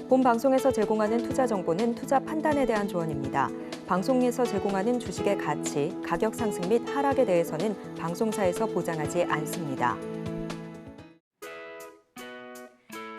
본 방송에서 제공하는 투자 정보는 투자 판단에 대한 조언입니다. 방송에서 제공하는 주식의 가치, 가격 상승 및 하락에 대해서는 방송사에서 보장하지 않습니다.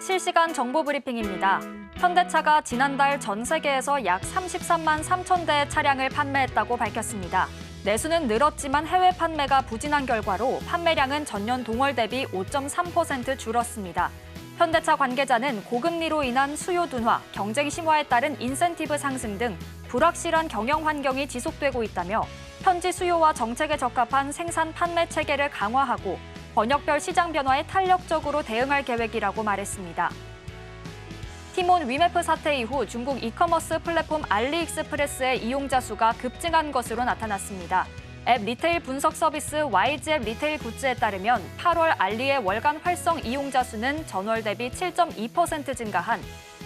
실시간 정보 브리핑입니다. 현대차가 지난달 전 세계에서 약 33만 3천 대의 차량을 판매했다고 밝혔습니다. 내수는 늘었지만 해외 판매가 부진한 결과로 판매량은 전년 동월 대비 5.3% 줄었습니다. 현대차 관계자는 고금리로 인한 수요 둔화, 경쟁 심화에 따른 인센티브 상승 등 불확실한 경영 환경이 지속되고 있다며 현지 수요와 정책에 적합한 생산 판매 체계를 강화하고 번역별 시장 변화에 탄력적으로 대응할 계획이라고 말했습니다. 티몬 위메프 사태 이후 중국 이커머스 플랫폼 알리익스프레스의 이용자 수가 급증한 것으로 나타났습니다. 앱 리테일 분석 서비스 YG앱 리테일 굿즈에 따르면 8월 알리의 월간 활성 이용자 수는 전월 대비 7.2% 증가한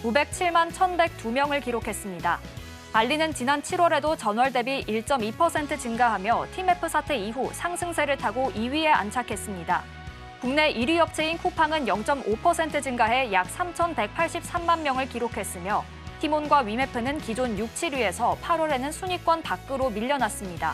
907만 1,102명을 기록했습니다. 알리는 지난 7월에도 전월 대비 1.2% 증가하며 티메프 사태 이후 상승세를 타고 2위에 안착했습니다. 국내 1위 업체인 쿠팡은 0.5% 증가해 약 3,183만 명을 기록했으며 티몬과 위메프는 기존 6, 7위에서 8월에는 순위권 밖으로 밀려났습니다.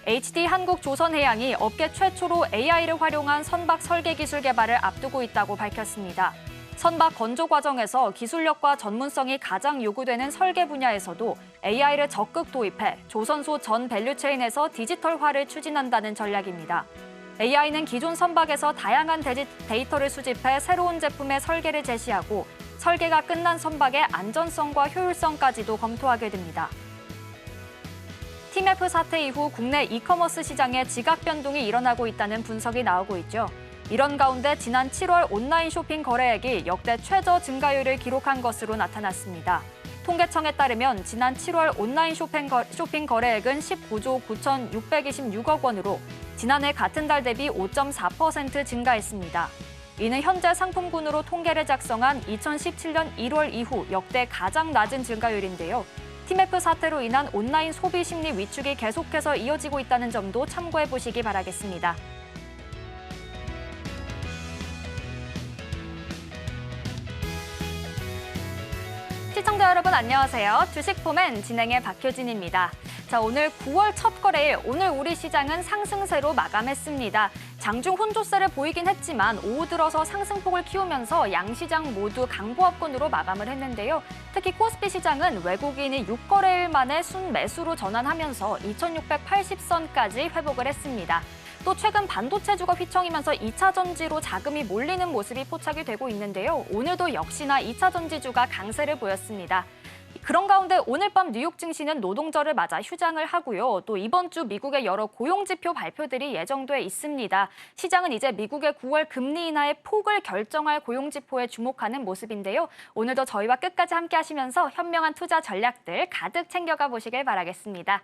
HD 한국조선해양이 업계 최초로 AI를 활용한 선박 설계 기술 개발을 앞두고 있다고 밝혔습니다. 선박 건조 과정에서 기술력과 전문성이 가장 요구되는 설계 분야에서도 AI를 적극 도입해 조선소 전 밸류체인에서 디지털화를 추진한다는 전략입니다. AI는 기존 선박에서 다양한 데이터를 수집해 새로운 제품의 설계를 제시하고 설계가 끝난 선박의 안전성과 효율성까지도 검토하게 됩니다. 티메프 사태 이후 국내 이커머스 시장에 지각 변동이 일어나고 있다는 분석이 나오고 있죠. 이런 가운데 지난 7월 온라인 쇼핑 거래액이 역대 최저 증가율을 기록한 것으로 나타났습니다. 통계청에 따르면 지난 7월 온라인 쇼핑 거래액은 19조 9,626억 원으로 지난해 같은 달 대비 5.4% 증가했습니다. 이는 현재 상품군으로 통계를 작성한 2017년 1월 이후 역대 가장 낮은 증가율인데요. 티메프 사태로 인한 온라인 소비 심리 위축이 계속해서 이어지고 있다는 점도 참고해 보시기 바라겠습니다. 시청자 여러분 안녕하세요. 주식포맨 진행의 박효진입니다. 자, 오늘 9월 첫 거래일, 오늘 우리 시장은 상승세로 마감했습니다. 장중 혼조세를 보이긴 했지만 오후 들어서 상승폭을 키우면서 양시장 모두 강보합권으로 마감을 했는데요. 특히 코스피 시장은 외국인이 6거래일 만에 순매수로 전환하면서 2,680선까지 회복을 했습니다. 또 최근 반도체주가 휘청이면서 2차 전지로 자금이 몰리는 모습이 포착이 되고 있는데요. 오늘도 역시나 2차 전지주가 강세를 보였습니다. 그런 가운데 오늘 밤 뉴욕 증시는 노동절을 맞아 휴장을 하고요. 또 이번 주 미국의 여러 고용지표 발표들이 예정돼 있습니다. 시장은 이제 미국의 9월 금리 인하의 폭을 결정할 고용지표에 주목하는 모습인데요. 오늘도 저희와 끝까지 함께 하시면서 현명한 투자 전략들 가득 챙겨가 보시길 바라겠습니다.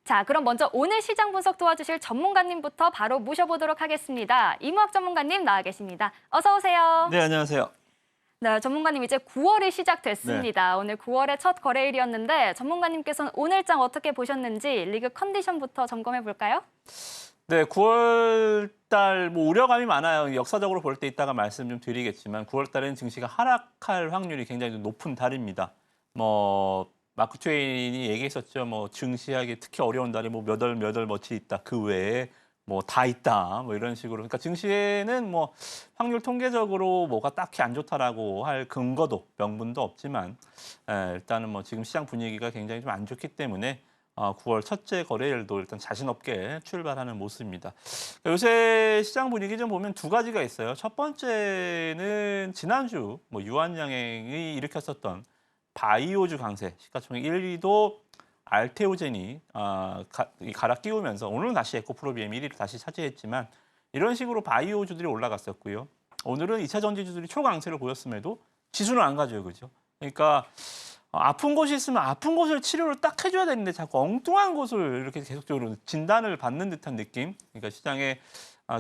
자, 그럼 먼저 오늘 시장 분석 도와주실 전문가님부터 바로 모셔보도록 하겠습니다. 이무학 전문가님 나와 계십니다. 어서 오세요. 네, 안녕하세요. 네, 전문가님 이제 9월이 시작됐습니다. 네. 오늘 9월의 첫 거래일이었는데 전문가님께서는 오늘장 어떻게 보셨는지 리그 컨디션부터 점검해 볼까요? 네, 9월 달 우려감이 많아요. 역사적으로 볼 때 이따가 말씀 좀 드리겠지만 9월 달에는 증시가 하락할 확률이 굉장히 높은 달입니다. 마크 트웨인이 얘기했었죠. 증시하기 특히 어려운 달이 몇 월 며칠 있다. 그 외에 다 있다. 이런 식으로. 그러니까 증시에는 확률 통계적으로 뭐가 딱히 안 좋다라고 할 근거도 명분도 없지만 일단은 지금 시장 분위기가 굉장히 좀 안 좋기 때문에 9월 첫째 거래일도 일단 자신 없게 출발하는 모습입니다. 요새 시장 분위기 좀 보면 두 가지가 있어요. 첫 번째는 지난주 유한양행이 일으켰었던 바이오주 강세, 시가총액 1위도 알테오젠이 갈아 끼우면서 오늘은 다시 에코프로비엠 1위를 다시 차지했지만 이런 식으로 바이오주들이 올라갔었고요. 오늘은 2차 전지주들이 초강세를 보였음에도 지수는 안 가져요, 그죠? 그러니까 아픈 곳이 있으면 아픈 곳을 치료를 딱 해줘야 되는데 자꾸 엉뚱한 곳을 이렇게 계속적으로 진단을 받는 듯한 느낌. 그러니까 시장에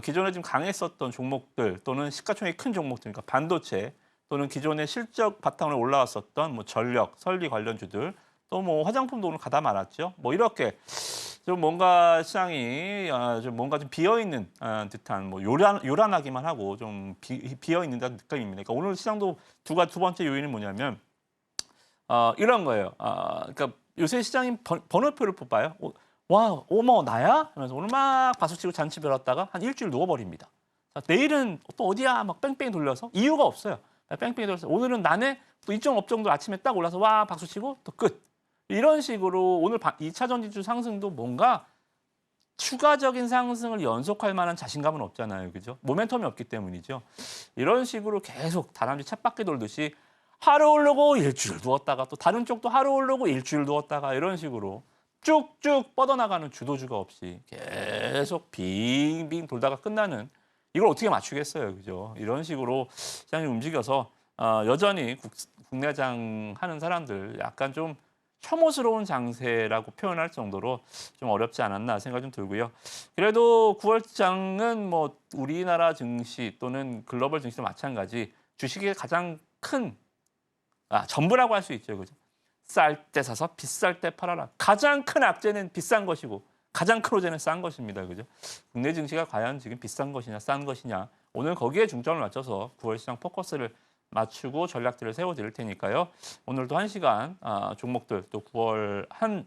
기존에 좀 강했었던 종목들 또는 시가총액이 큰 종목들, 그러니까 반도체 또는 기존의 실적 바탕으로 올라왔었던 전력, 설비 관련주들 또 화장품도 오늘 가다 말았죠. 이렇게 좀 뭔가 시장이 좀 뭔가 좀 비어 있는 듯한 뭐 요란하기만 하고 좀 비어 있는 듯한 느낌입니다. 그러니까 오늘 시장도 두 번째 요인은 뭐냐면 이런 거예요. 그러니까 요새 시장이 번호표를 뽑아요. 와, 어머 나야? 하면서 오늘 막 박수치고 잔치 벌였다가 한 일주일 누워버립니다. 자, 내일은 또 어디야? 막 뺑뺑이 돌려서 이유가 없어요. 뺑뺑이 돌려서 오늘은 나네 또 일정 업종도 아침에 딱 올라서 와 박수치고 또 끝. 이런 식으로 오늘 2차 전지주 상승도 뭔가 추가적인 상승을 연속할 만한 자신감은 없잖아요. 그죠? 모멘텀이 없기 때문이죠. 이런 식으로 계속 다람쥐 쳇바퀴 돌듯이 하루 오르고 일주일 누웠다가 또 다른 쪽도 하루 오르고 일주일 누웠다가 이런 식으로 쭉쭉 뻗어나가는 주도주가 없이 계속 빙빙 돌다가 끝나는 이걸 어떻게 맞추겠어요. 그죠? 이런 식으로 시장이 움직여서 여전히 국내장 하는 사람들 약간 좀 혐오스러운 장세라고 표현할 정도로 좀 어렵지 않았나 생각이 좀 들고요. 그래도 9월장은 뭐 우리나라 증시 또는 글로벌 증시도 마찬가지 주식의 가장 큰 전부라고 할 수 있죠. 그죠? 쌀 때 사서 비쌀 때 팔아라. 가장 큰 악재는 비싼 것이고 가장 큰 호재는 싼 것입니다. 그죠? 국내 증시가 과연 지금 비싼 것이냐 싼 것이냐 오늘 거기에 중점을 맞춰서 9월 시장 포커스를 맞추고 전략들을 세워드릴 테니까요. 오늘도 1시간 종목들 또 9월 한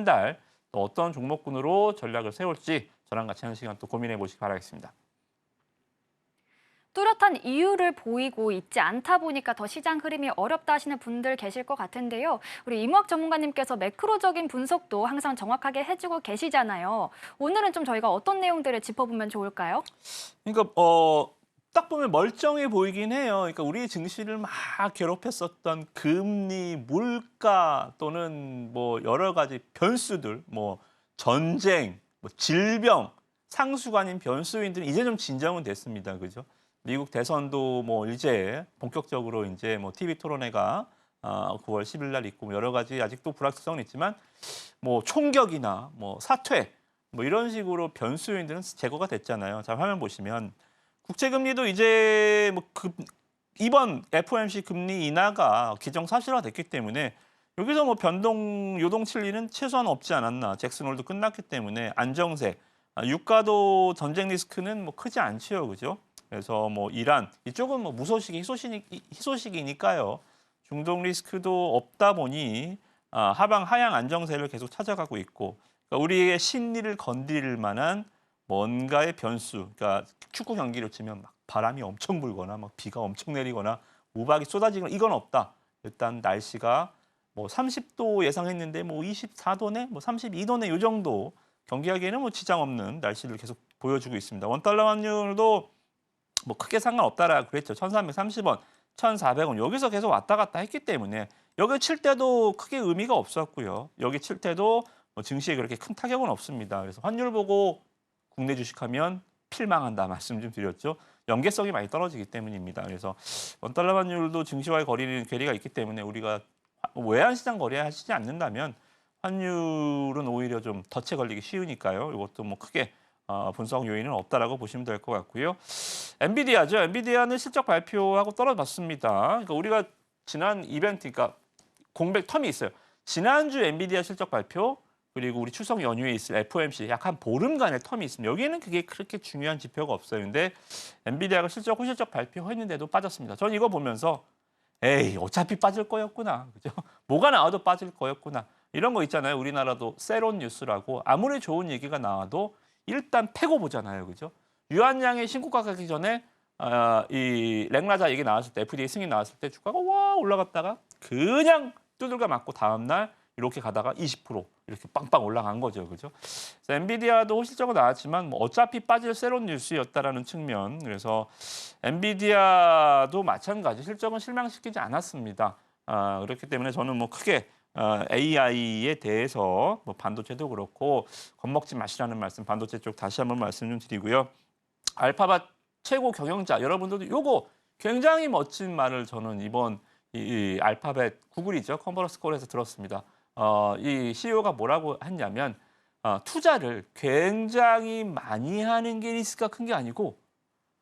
달 또 어떤 종목군으로 전략을 세울지 저랑 같이 1시간 또 고민해 보시기 바라겠습니다. 뚜렷한 이유를 보이고 있지 않다 보니까 더 시장 흐름이 어렵다 하시는 분들 계실 것 같은데요. 우리 이무학 전문가님께서 매크로적인 분석도 항상 정확하게 해주고 계시잖아요. 오늘은 좀 저희가 어떤 내용들을 짚어보면 좋을까요? 그러니까 딱 보면 멀쩡해 보이긴 해요. 그러니까 우리 증시를 막 괴롭혔었던 금리, 물가 또는 뭐 여러 가지 변수들, 뭐 전쟁, 뭐 질병, 상수가 아닌 변수인들은 이제 좀 진정은 됐습니다. 그죠? 미국 대선도 뭐 이제 본격적으로 이제 뭐 TV 토론회가 9월 10일 날 있고 여러 가지 아직도 불확실성은 있지만 뭐 총격이나 뭐 사퇴 뭐 이런 식으로 변수인들은 제거가 됐잖아요. 자, 화면 보시면 국채금리도 이제 뭐 이번 FOMC 금리 인하가 기정사실화됐기 때문에 여기서 뭐 변동 요동칠 일은 최소한 없지 않았나. 잭슨홀도 끝났기 때문에 안정세, 유가도 전쟁 리스크는 뭐 크지 않지요, 그죠? 그래서 뭐 이란 이쪽은 뭐 무소식이 희소식이니까요. 중동 리스크도 없다 보니 하향 안정세를 계속 찾아가고 있고 그러니까 우리의 심리를 건드릴 만한 뭔가의 변수, 그러니까 축구 경기를 치면 막 바람이 엄청 불거나 막 비가 엄청 내리거나 우박이 쏟아지거나 이건 없다. 일단 날씨가 뭐 30도 예상했는데 뭐 24도네, 뭐 32도네 이 정도 경기하기에는 뭐 지장 없는 날씨를 계속 보여주고 있습니다. 원달러 환율도 뭐 크게 상관없다라고 그랬죠. 1,330원, 1,400원 여기서 계속 왔다 갔다 했기 때문에 여기 칠 때도 크게 의미가 없었고요. 여기 칠 때도 뭐 증시에 그렇게 큰 타격은 없습니다. 그래서 환율 보고 국내 주식하면 필망한다 말씀 좀 드렸죠. 연계성이 많이 떨어지기 때문입니다. 그래서 원달러 환율도 증시와의 괴리가 있기 때문에 우리가 외환시장 거래하시지 않는다면 환율은 오히려 좀 덫에 걸리기 쉬우니까요. 이것도 뭐 크게 분석 요인은 없다라고 보시면 될 것 같고요. 엔비디아죠. 엔비디아는 실적 발표하고 떨어졌습니다. 그러니까 우리가 지난 이벤트, 그러니까 공백 텀이 있어요. 지난주 엔비디아 실적 발표 그리고 우리 추석 연휴에 있을 FOMC 약 한 보름간의 텀이 있습니다. 여기에는 그게 그렇게 중요한 지표가 없어요. 근데 엔비디아가 호실적 발표했는데도 빠졌습니다. 저는 이거 보면서 에이 어차피 빠질 거였구나. 그죠? 뭐가 나와도 빠질 거였구나. 이런 거 있잖아요. 우리나라도 세론 뉴스라고 아무리 좋은 얘기가 나와도 일단 패고 보잖아요. 그죠? 유한양의 신고가 가기 전에 이 랭라자 얘기 나왔을 때 FDA 승인 나왔을 때 주가가 와 올라갔다가 그냥 두들겨 맞고 다음 날 이렇게 가다가 20% 이렇게 빵빵 올라간 거죠. 그죠? 그래서 엔비디아도 호실적은 나왔지만 뭐 어차피 빠질 세론 뉴스였다라는 측면. 그래서 엔비디아도 마찬가지 실적은 실망시키지 않았습니다. 그렇기 때문에 저는 뭐 크게 AI에 대해서 뭐 반도체도 그렇고 겁먹지 마시라는 말씀 반도체 쪽 다시 한번 말씀 좀 드리고요. 알파벳 최고 경영자 여러분들도 요거 굉장히 멋진 말을 저는 이번 이 알파벳 구글이죠. 컨퍼런스 콜에서 들었습니다. 이 CEO가 뭐라고 했냐면 투자를 굉장히 많이 하는 게 리스크가 큰 게 아니고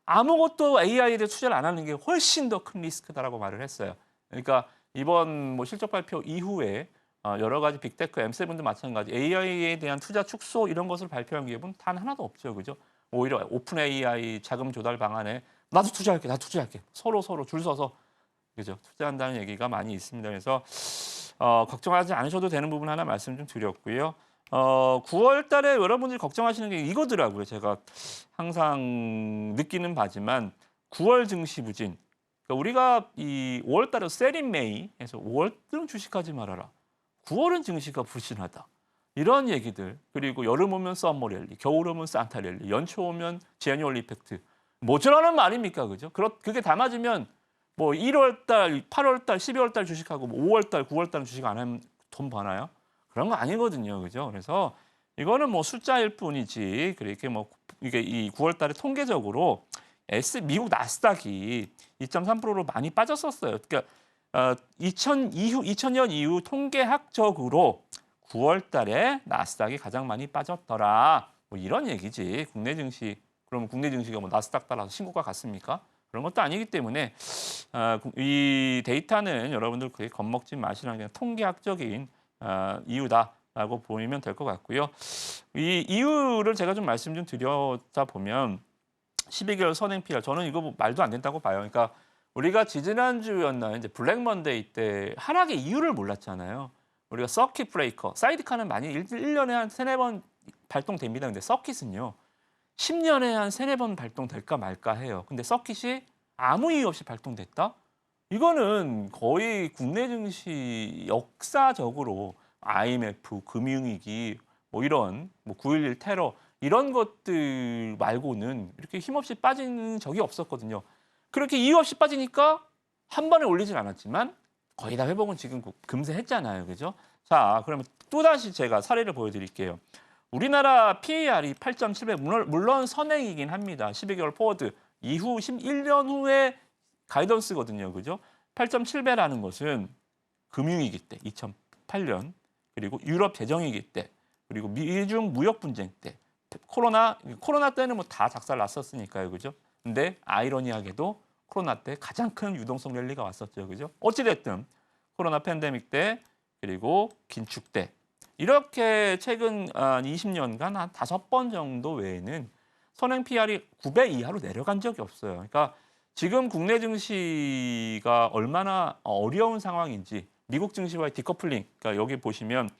아무것도 AI에 대해 투자를 안 하는 게 훨씬 더 큰 리스크다라고 말을 했어요. 그러니까 이번 뭐 실적 발표 이후에 여러 가지 빅테크, M7도 마찬가지, AI에 대한 투자 축소 이런 것을 발표한 기업은 단 하나도 없죠, 그죠? 오히려 오픈 AI 자금 조달 방안에 나도 투자할게, 나도 투자할게, 서로 줄 서서 그죠? 투자한다는 얘기가 많이 있습니다. 그래서 걱정하지 않으셔도 되는 부분 하나 말씀 좀 드렸고요. 9월 달에 여러분들이 걱정하시는 게 이거더라고요. 제가 항상 느끼는 바지만 9월 증시 부진. 그러니까 우리가 이 5월 달에 셀인 메이에서 5월은 주식하지 말아라. 9월은 증시가 부진하다. 이런 얘기들. 그리고 여름 오면 썸머 랠리, 겨울 오면 산타 랠리, 연초 오면 제니얼 이펙트. 뭐저라는 말입니까? 그죠? 그게 다 맞으면 뭐 1월 달, 8월 달, 12월 달 주식하고 뭐 5월 달, 9월 달은 주식 안 하면 돈 버나요? 그런 거 아니거든요. 그죠? 그래서 이거는 뭐 숫자일 뿐이지. 그렇게 뭐 이게 이 9월 달에 통계적으로 미국 나스닥이 2.3%로 많이 빠졌었어요. 그러니까 2000년 이후 통계학적으로 9월 달에 나스닥이 가장 많이 빠졌더라. 뭐 이런 얘기지. 국내 증시 그러면 국내 증시가 뭐 나스닥 따라서 신고가 같습니까? 그런 것도 아니기 때문에 이 데이터는 여러분들 그렇게 겁먹지 마시라는 게 통계학적인 이유다라고 보이면 될 것 같고요. 이 이유를 제가 좀 말씀 좀 드렸다 보면 12개월 선행 PR 저는 이거 뭐 말도 안 된다고 봐요. 그러니까 우리가 지지난주였나 이제 블랙 먼데이 때 하락의 이유를 몰랐잖아요. 우리가 서킷 브레이커, 사이드카는 많이 1년에 한 3-4번 발동됩니다. 근데 서킷은요. 10년에 한 3-4번 발동될까 말까 해요. 근데 서킷이 아무 이유 없이 발동됐다? 이거는 거의 국내 증시 역사적으로 IMF, 금융위기, 뭐 이런 뭐 9.11 테러 이런 것들 말고는 이렇게 힘없이 빠진 적이 없었거든요. 그렇게 이유 없이 빠지니까 한 번에 올리진 않았지만 거의 다 회복은 지금 금세 했잖아요. 그죠? 자, 그러면 또다시 제가 사례를 보여드릴게요. 우리나라 PER이 8.7배, 물론 선행이긴 합니다. 12개월 포워드 이후 1년 후에 가이던스거든요. 그죠? 8.7배라는 것은 금융위기 때, 2008년, 그리고 유럽 재정위기 때, 그리고 미중 무역 분쟁 때, 코로나 때는 뭐 다 작살 났었으니까요. 그죠? 근데 아이러니하게도 코로나 때 가장 큰 유동성 랠리가 왔었죠. 그죠? 어찌됐든 코로나 팬데믹 때, 그리고 긴축 때, 이렇게 최근 20년간 한 5번 정도 외에는 선행 PR이 9배 이하로 내려간 적이 없어요. 그러니까 지금 국내 증시가 얼마나 어려운 상황인지 미국 증시와의 디커플링, 그러니까 여기 보시면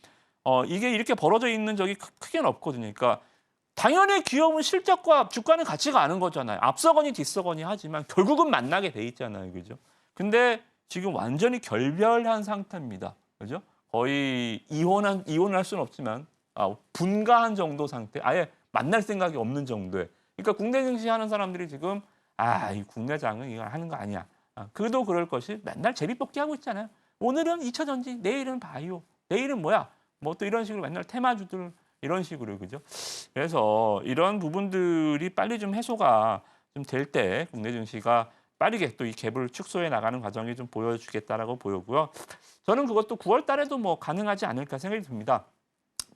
이게 이렇게 벌어져 있는 적이 크게는 없거든요. 그러니까 당연히 기업은 실적과 주가는 같이 가는 거잖아요. 앞서거니 뒤서거니 하지만 결국은 만나게 돼 있잖아요. 그죠? 근데 지금 완전히 결별한 상태입니다. 그죠? 거의 이혼할 수는 없지만 분가한 정도 상태, 아예 만날 생각이 없는 정도에. 그러니까 국내 증시 하는 사람들이 지금 이 국내장은 이거 하는 거 아니야. 그도 그럴 것이 맨날 제비뽑기 하고 있잖아요. 오늘은 2차 전지, 내일은 바이오, 내일은 뭐야? 뭐 또 이런 식으로 맨날 테마주들 이런 식으로 그죠? 그래서 이런 부분들이 빨리 좀 해소가 좀 될 때 국내 증시가 빠르게 또 이 갭을 축소해 나가는 과정이 좀 보여주겠다라고 보이고요. 저는 그것도 9월 달에도 뭐 가능하지 않을까 생각이 듭니다.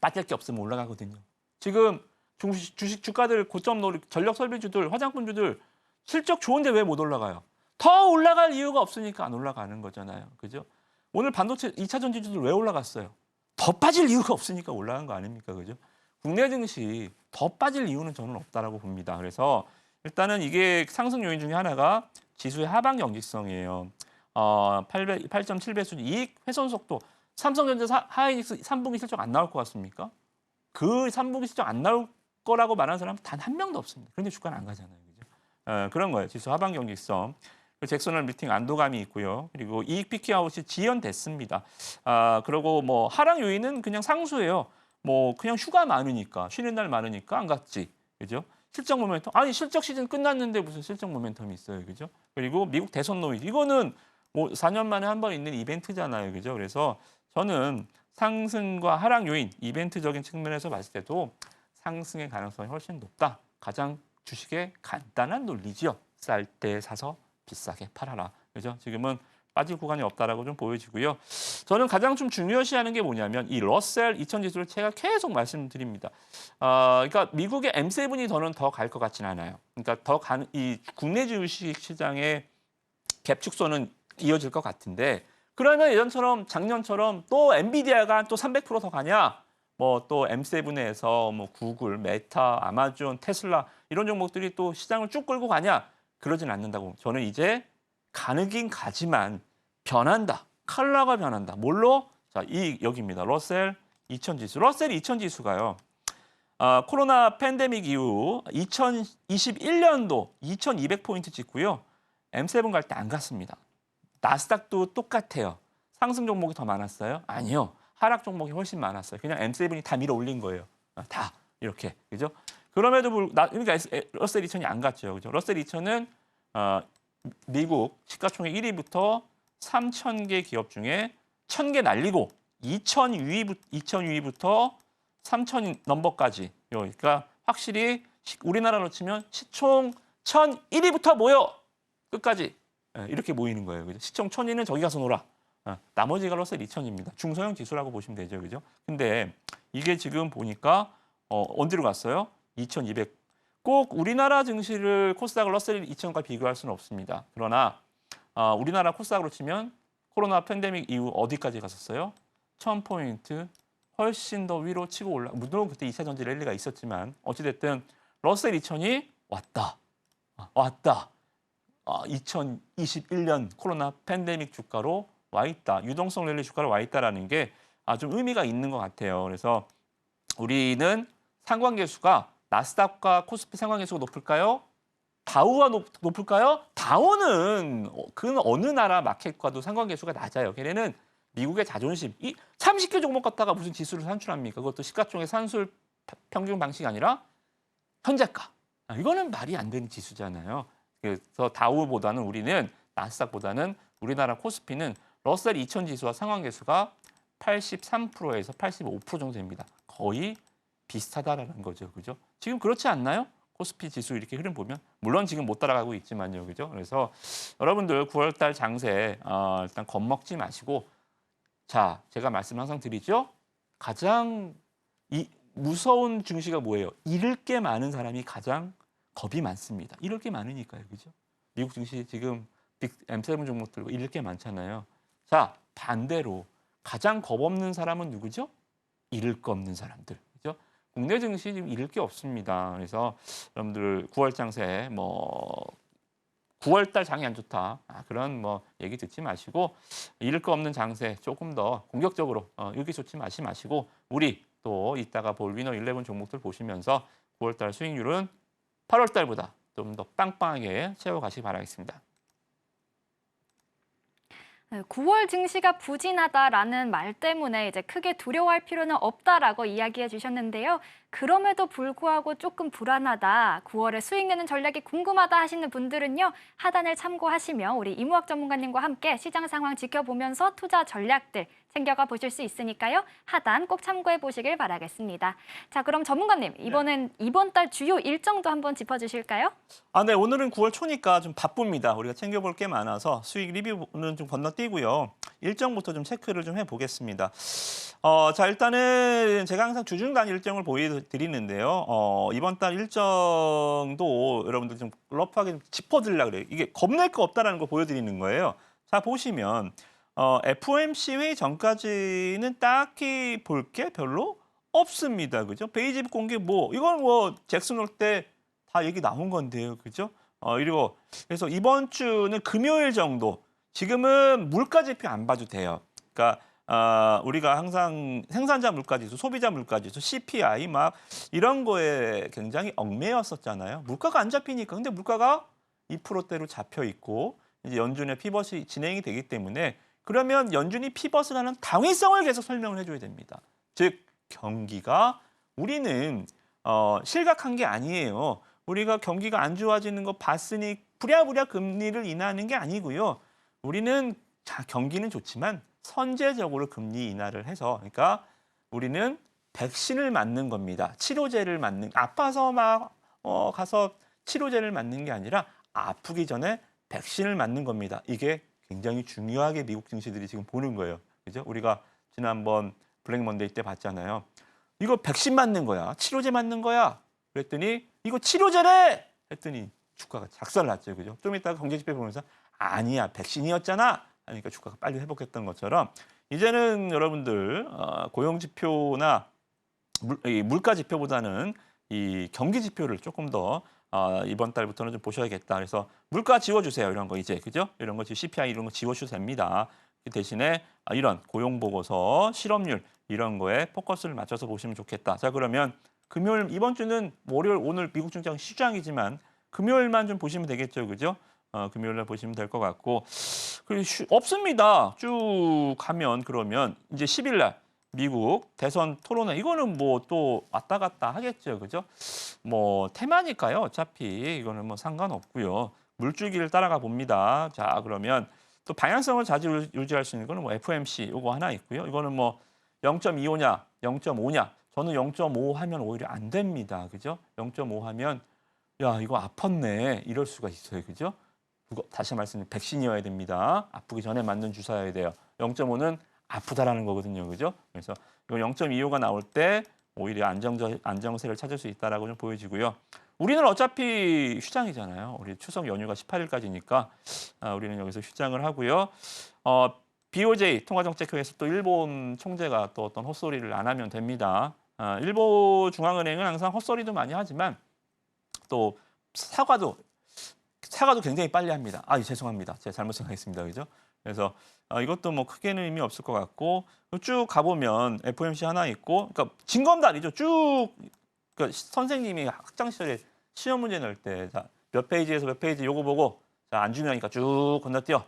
빠질 게 없으면 올라가거든요. 지금 주식 주가들 고점 노리 전력 설비주들, 화장품주들 실적 좋은데 왜 못 올라가요? 더 올라갈 이유가 없으니까 안 올라가는 거잖아요. 그죠? 오늘 반도체 2차 전지주들 왜 올라갔어요? 더 빠질 이유가 없으니까 올라간 거 아닙니까? 그죠? 국내 증시 더 빠질 이유는 저는 없다라고 봅니다. 그래서 일단은 이게 상승 요인 중에 하나가 지수의 하방 경직성이에요. 8.7배 수준 이익 훼손 속도. 삼성전자 하이닉스 3분기 실적 안 나올 것 같습니까? 그 3분기 실적 안 나올 거라고 말하는 사람 단 한 명도 없습니다. 그런데 주가는 안 가잖아요. 그죠? 그런 거예요. 지수 하방 경직성. 잭소널 미팅 안도감이 있고요. 그리고 이익 피크아웃이 지연됐습니다. 그리고 뭐 하락 요인은 그냥 상수예요. 뭐 그냥 휴가 많으니까, 쉬는 날 많으니까 안 갔지. 그죠? 실적 모멘텀. 아니 실적 시즌 끝났는데 무슨 실적 모멘텀이 있어요. 그죠? 그리고 미국 대선 노이즈. 이거는 뭐 4년 만에 한 번 있는 이벤트잖아요. 그죠? 그래서 저는 상승과 하락 요인, 이벤트적인 측면에서 봤을 때도 상승의 가능성이 훨씬 높다. 가장 주식의 간단한 논리지요. 쌀 때 사서 비싸게 팔아라. 그죠? 지금은 빠질 구간이 없다라고 좀 보여지고요. 저는 가장 좀 중요시하는 게 뭐냐면 이 러셀 2000 지수를 제가 계속 말씀드립니다. 그러니까 미국의 M7이 저는 더 갈 것 같지는 않아요. 그러니까 이 국내 주식 시장의 갭 축소는 이어질 것 같은데 그러면 예전처럼 작년처럼 또 엔비디아가 또 300% 더 가냐? 뭐 또 M7에서 뭐 구글, 메타, 아마존, 테슬라 이런 종목들이 또 시장을 쭉 끌고 가냐? 그러진 않는다고. 저는 이제 가느긴 가지만 변한다. 컬러가 변한다. 뭘로? 자, 여기입니다. 러셀 2000 지수. 러셀 2000 지수가요. 코로나 팬데믹 이후 2021년도 2200포인트 찍고요. M7 갈 때 안 갔습니다. 나스닥도 똑같아요. 상승 종목이 더 많았어요? 아니요. 하락 종목이 훨씬 많았어요. 그냥 M7이 다 밀어 올린 거예요. 다 이렇게. 그죠? 그럼에도 그러니까 러셀 2000이 안 갔죠. 그죠? 러셀 2000은 미국 시가총액 1위부터 3,000개 기업 중에 1,000개 날리고 2,000위부터 3,000 넘버까지. 그러니까 확실히 우리나라로 치면 시총 1,001위부터 모여 끝까지 이렇게 모이는 거예요. 그죠? 시총 1,000위는 저기 가서 놀아. 나머지가 러셀 2000입니다. 중소형 지수라고 보시면 되죠. 그죠? 근데 이게 지금 보니까 어디로 갔어요? 2200. 꼭 우리나라 증시를 코스닥을 러셀 2000과 비교할 수는 없습니다. 그러나 우리나라 코스닥으로 치면 코로나 팬데믹 이후 어디까지 갔었어요? 1000포인트 훨씬 더 위로 치고 올라. 물론 그때 2차 전지 랠리가 있었지만 어찌됐든 러셀 2000이 왔다. 2021년 코로나 팬데믹 주가로 와 있다. 유동성 랠리 주가로 와 있다라는 게 좀 의미가 있는 것 같아요. 그래서 우리는 상관계수가 나스닥과 코스피 상관계수가 높을까요? 다우가 높을까요? 다우는 그 어느 나라 마켓과도 상관계수가 낮아요. 걔네는 미국의 자존심. 이 30개 종목 갖다가 무슨 지수를 산출합니까? 그것도 시가총액 산술 평균 방식이 아니라 현재가. 이거는 말이 안 되는 지수잖아요. 그래서 다우보다는 우리는 나스닥보다는 우리나라 코스피는 러셀 2000 지수와 상관계수가 83%에서 85% 정도 됩니다. 거의 비슷하다라는 거죠. 그죠? 지금 그렇지 않나요? 코스피 지수 이렇게 흐름 보면 물론 지금 못 따라가고 있지만요. 그죠? 그래서 여러분들 9월 달 장세 일단 겁먹지 마시고 자, 제가 말씀 항상 드리죠. 가장 무서운 증시가 뭐예요? 잃을 게 많은 사람이 가장 겁이 많습니다. 잃을 게 많으니까요. 그죠? 미국 증시 지금 M7 종목들고 잃을 게 많잖아요. 자, 반대로 가장 겁 없는 사람은 누구죠? 잃을 거 없는 사람들. 그죠? 국내 증시 지금 잃을 게 없습니다. 그래서 여러분들 9월 장세 9월 달 장이 안 좋다. 그런 얘기 듣지 마시고 잃을 거 없는 장세 조금 더 공격적으로 의기소침 마시고 우리 또 이따가 볼 위너 11 종목들 보시면서 9월 달 수익률은 8월 달보다 좀 더 빵빵하게 채워가시기 바라겠습니다. 9월 증시가 부진하다라는 말 때문에 이제 크게 두려워할 필요는 없다라고 이야기해 주셨는데요. 그럼에도 불구하고 조금 불안하다, 9월에 수익 내는 전략이 궁금하다 하시는 분들은요. 하단을 참고하시며 우리 이무학 전문가님과 함께 시장 상황 지켜보면서 투자 전략들 챙겨가 보실 수 있으니까요. 하단 꼭 참고해 보시길 바라겠습니다. 자, 그럼 전문가님, 이번 달 주요 일정도 한번 짚어주실까요? 네, 오늘은 9월 초니까 좀 바쁩니다. 우리가 챙겨볼 게 많아서 수익 리뷰는 좀 건너뛰고요. 일정부터 좀 체크를 좀 해보겠습니다. 자, 일단은 제가 항상 주중 단위 일정을 보여드리는데요. 이번 달 일정도 여러분들 좀 러프하게 좀 짚어드리려고 그래요. 이게 겁낼 거 없다라는 거 보여드리는 거예요. 자, 보시면 FOMC 회의 전까지는 딱히 볼 게 별로 없습니다. 그죠? 베이직 공개 이건 잭슨 올 때 다 얘기 나온 건데요. 그죠? 그리고 그래서 이번 주는 금요일 정도 지금은 물가지표 안 봐도 돼요. 그러니까 우리가 항상 생산자 물가지수, 소비자 물가지수, CPI 이런 거에 굉장히 얽매였었잖아요. 물가가 안 잡히니까. 근데 물가가 2%대로 잡혀 있고 이제 연준의 피벗이 진행이 되기 때문에 그러면 연준이 피벗을 하는 당위성을 계속 설명을 해줘야 됩니다. 즉 경기가 우리는 실각한 게 아니에요. 우리가 경기가 안 좋아지는 거 봤으니 부랴부랴 금리를 인하하는 게 아니고요. 우리는 경기는 좋지만 선제적으로 금리 인하를 해서 그러니까 우리는 백신을 맞는 겁니다. 치료제를 맞는 아파서 가서 치료제를 맞는 게 아니라 아프기 전에 백신을 맞는 겁니다. 이게 굉장히 중요하게 미국 증시들이 지금 보는 거예요. 그죠? 우리가 지난번 블랙 먼데이 때 봤잖아요. 이거 백신 맞는 거야. 치료제 맞는 거야. 그랬더니 이거 치료제래! 했더니 주가가 작살났죠. 그죠? 좀 이따가 경제지표 보면서 아니야. 백신이었잖아. 하니까 주가가 빨리 회복했던 것처럼 이제는 여러분들 고용 지표나 물가 지표보다는 이 경기 지표를 조금 더 이번 달부터는 좀 보셔야겠다. 그래서 물가 지워주세요. 이런 거 이제 그죠? 이런 거 CPI 이런 거 지워주셔도 됩니다. 그 대신에 이런 고용 보고서, 실업률 이런 거에 포커스를 맞춰서 보시면 좋겠다. 자 그러면 금요일 이번 주는 월요일 오늘 미국 증시장 시장이지만 금요일만 좀 보시면 되겠죠, 그죠? 금요일 날 보시면 될 것 같고 그리고 없습니다. 쭉 가면 그러면 이제 10일 날 미국 대선 토론회 이거는 뭐 또 왔다 갔다 하겠죠, 그죠? 뭐 테마니까요. 어차피 이거는 뭐 상관없고요. 물줄기를 따라가 봅니다. 자 그러면 또 방향성을 자주 유지할 수 있는 거는 뭐 FOMC 이거 하나 있고요. 이거는 뭐 0.25냐, 0.5냐. 저는 0.5 하면 오히려 안 됩니다, 그죠? 0.5 하면 야 이거 아팠네 이럴 수가 있어요, 그죠? 다시 말씀드리면 백신이어야 됩니다. 아프기 전에 맞는 주사여야 돼요. 0.5는 아프다라는 거거든요, 그죠? 그래서 이거 0.25가 나올 때 오히려 안정세를 찾을 수 있다라고 좀 보여지고요. 우리는 어차피 휴장이잖아요. 우리 추석 연휴가 18일까지니까 우리는 여기서 휴장을 하고요. BOJ 통화정책회의에서 또 일본 총재가 또 어떤 헛소리를 안 하면 됩니다. 일본 중앙은행은 항상 헛소리도 많이 하지만 또 사과도 굉장히 빨리 합니다. 죄송합니다. 제가 잘못 생각했습니다. 그죠? 그래서 이것도 뭐 크게는 의미 없을 것 같고 쭉 가보면 FOMC 하나 있고 그러니까 징검다리죠. 쭉 그러니까 선생님이 학창 시절에 시험 문제 낼 때 몇 페이지에서 몇 페이지 요거 보고 자, 안 중요하니까 쭉 건너뛰어.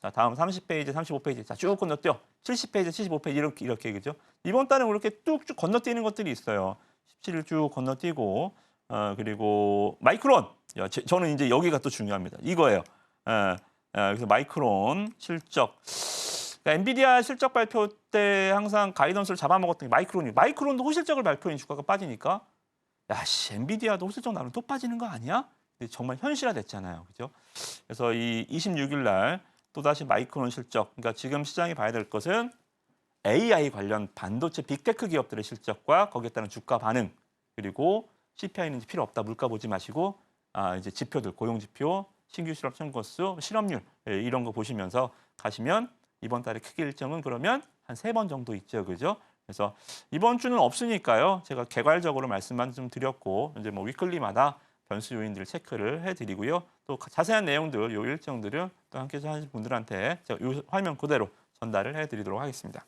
자, 다음 30페이지, 35페이지. 자, 쭉 건너뛰어. 70페이지, 75페이지 이렇게 그죠? 이번 달은 그렇게 뚝쭉 건너뛰는 것들이 있어요. 17일 쭉 건너뛰고 그리고 마이크론. 저는 이제 여기가 또 중요합니다. 이거예요. 그래서 마이크론 실적. 그러니까 엔비디아 실적 발표 때 항상 가이던스를 잡아먹었던 게 마이크론도 호실적을 발표해 주가가 빠지니까 엔비디아도 호실적 나오면 또 빠지는 거 아니야? 근데 정말 현실화됐잖아요. 그죠? 그래서 이 26일 날 또다시 마이크론 실적. 그러니까 지금 시장이 봐야 될 것은 AI 관련 반도체 빅테크 기업들의 실적과 거기에 따른 주가 반응. 그리고 CPI는 필요 없다. 물가 보지 마시고 이제 지표들, 고용 지표, 신규 실업 청구 건수, 실업률 이런 거 보시면서 가시면 이번 달에 크게 일정은 그러면 한 3번 정도 있죠, 그죠? 그래서 이번 주는 없으니까요. 제가 개괄적으로 말씀만 좀 드렸고 이제 뭐 위클리마다 변수 요인들을 체크를 해드리고요. 또 자세한 내용들, 요 일정들을 또 함께 하신 분들한테 제가 요 화면 그대로 전달을 해드리도록 하겠습니다.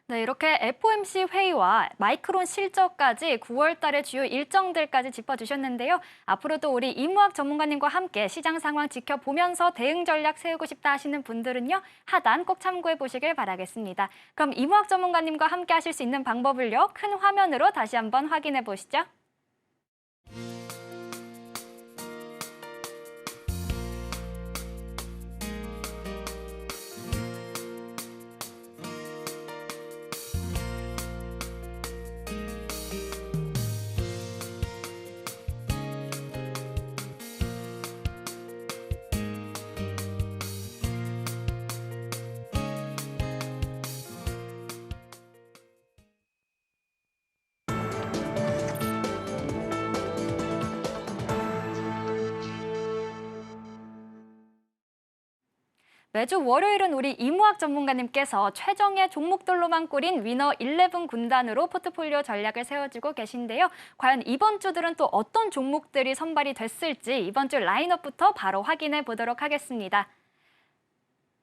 네, 이렇게 FOMC 회의와 마이크론 실적까지 9월 달의 주요 일정들까지 짚어주셨는데요. 앞으로도 우리 이무학 전문가님과 함께 시장 상황 지켜보면서 대응 전략 세우고 싶다 하시는 분들은요. 하단 꼭 참고해 보시길 바라겠습니다. 그럼 이무학 전문가님과 함께 하실 수 있는 방법을요. 큰 화면으로 다시 한번 확인해 보시죠. 매주 월요일은 우리 이무학 전문가님께서 최정의 종목들로만 꾸린 위너 11 군단으로 포트폴리오 전략을 세워주고 계신데요. 과연 이번 주들은 또 어떤 종목들이 선발이 됐을지 이번 주 라인업부터 바로 확인해 보도록 하겠습니다.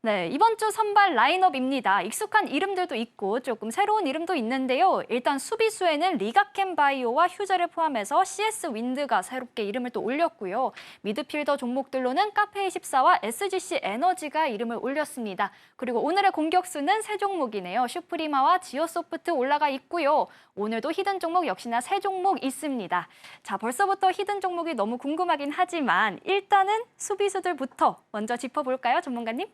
네, 이번 주 선발 라인업입니다. 익숙한 이름들도 있고 조금 새로운 이름도 있는데요. 일단 수비수에는 리가켄 바이오와 휴재를 포함해서 CS 윈드가 새롭게 이름을 또 올렸고요. 미드필더 종목들로는 카페24와 SGC 에너지가 이름을 올렸습니다. 그리고 오늘의 공격수는 세 종목이네요. 슈프리마와 지오소프트 올라가 있고요. 오늘도 히든 종목 역시나 세 종목 있습니다. 자, 벌써부터 히든 종목이 너무 궁금하긴 하지만 일단은 수비수들부터 먼저 짚어볼까요, 전문가님?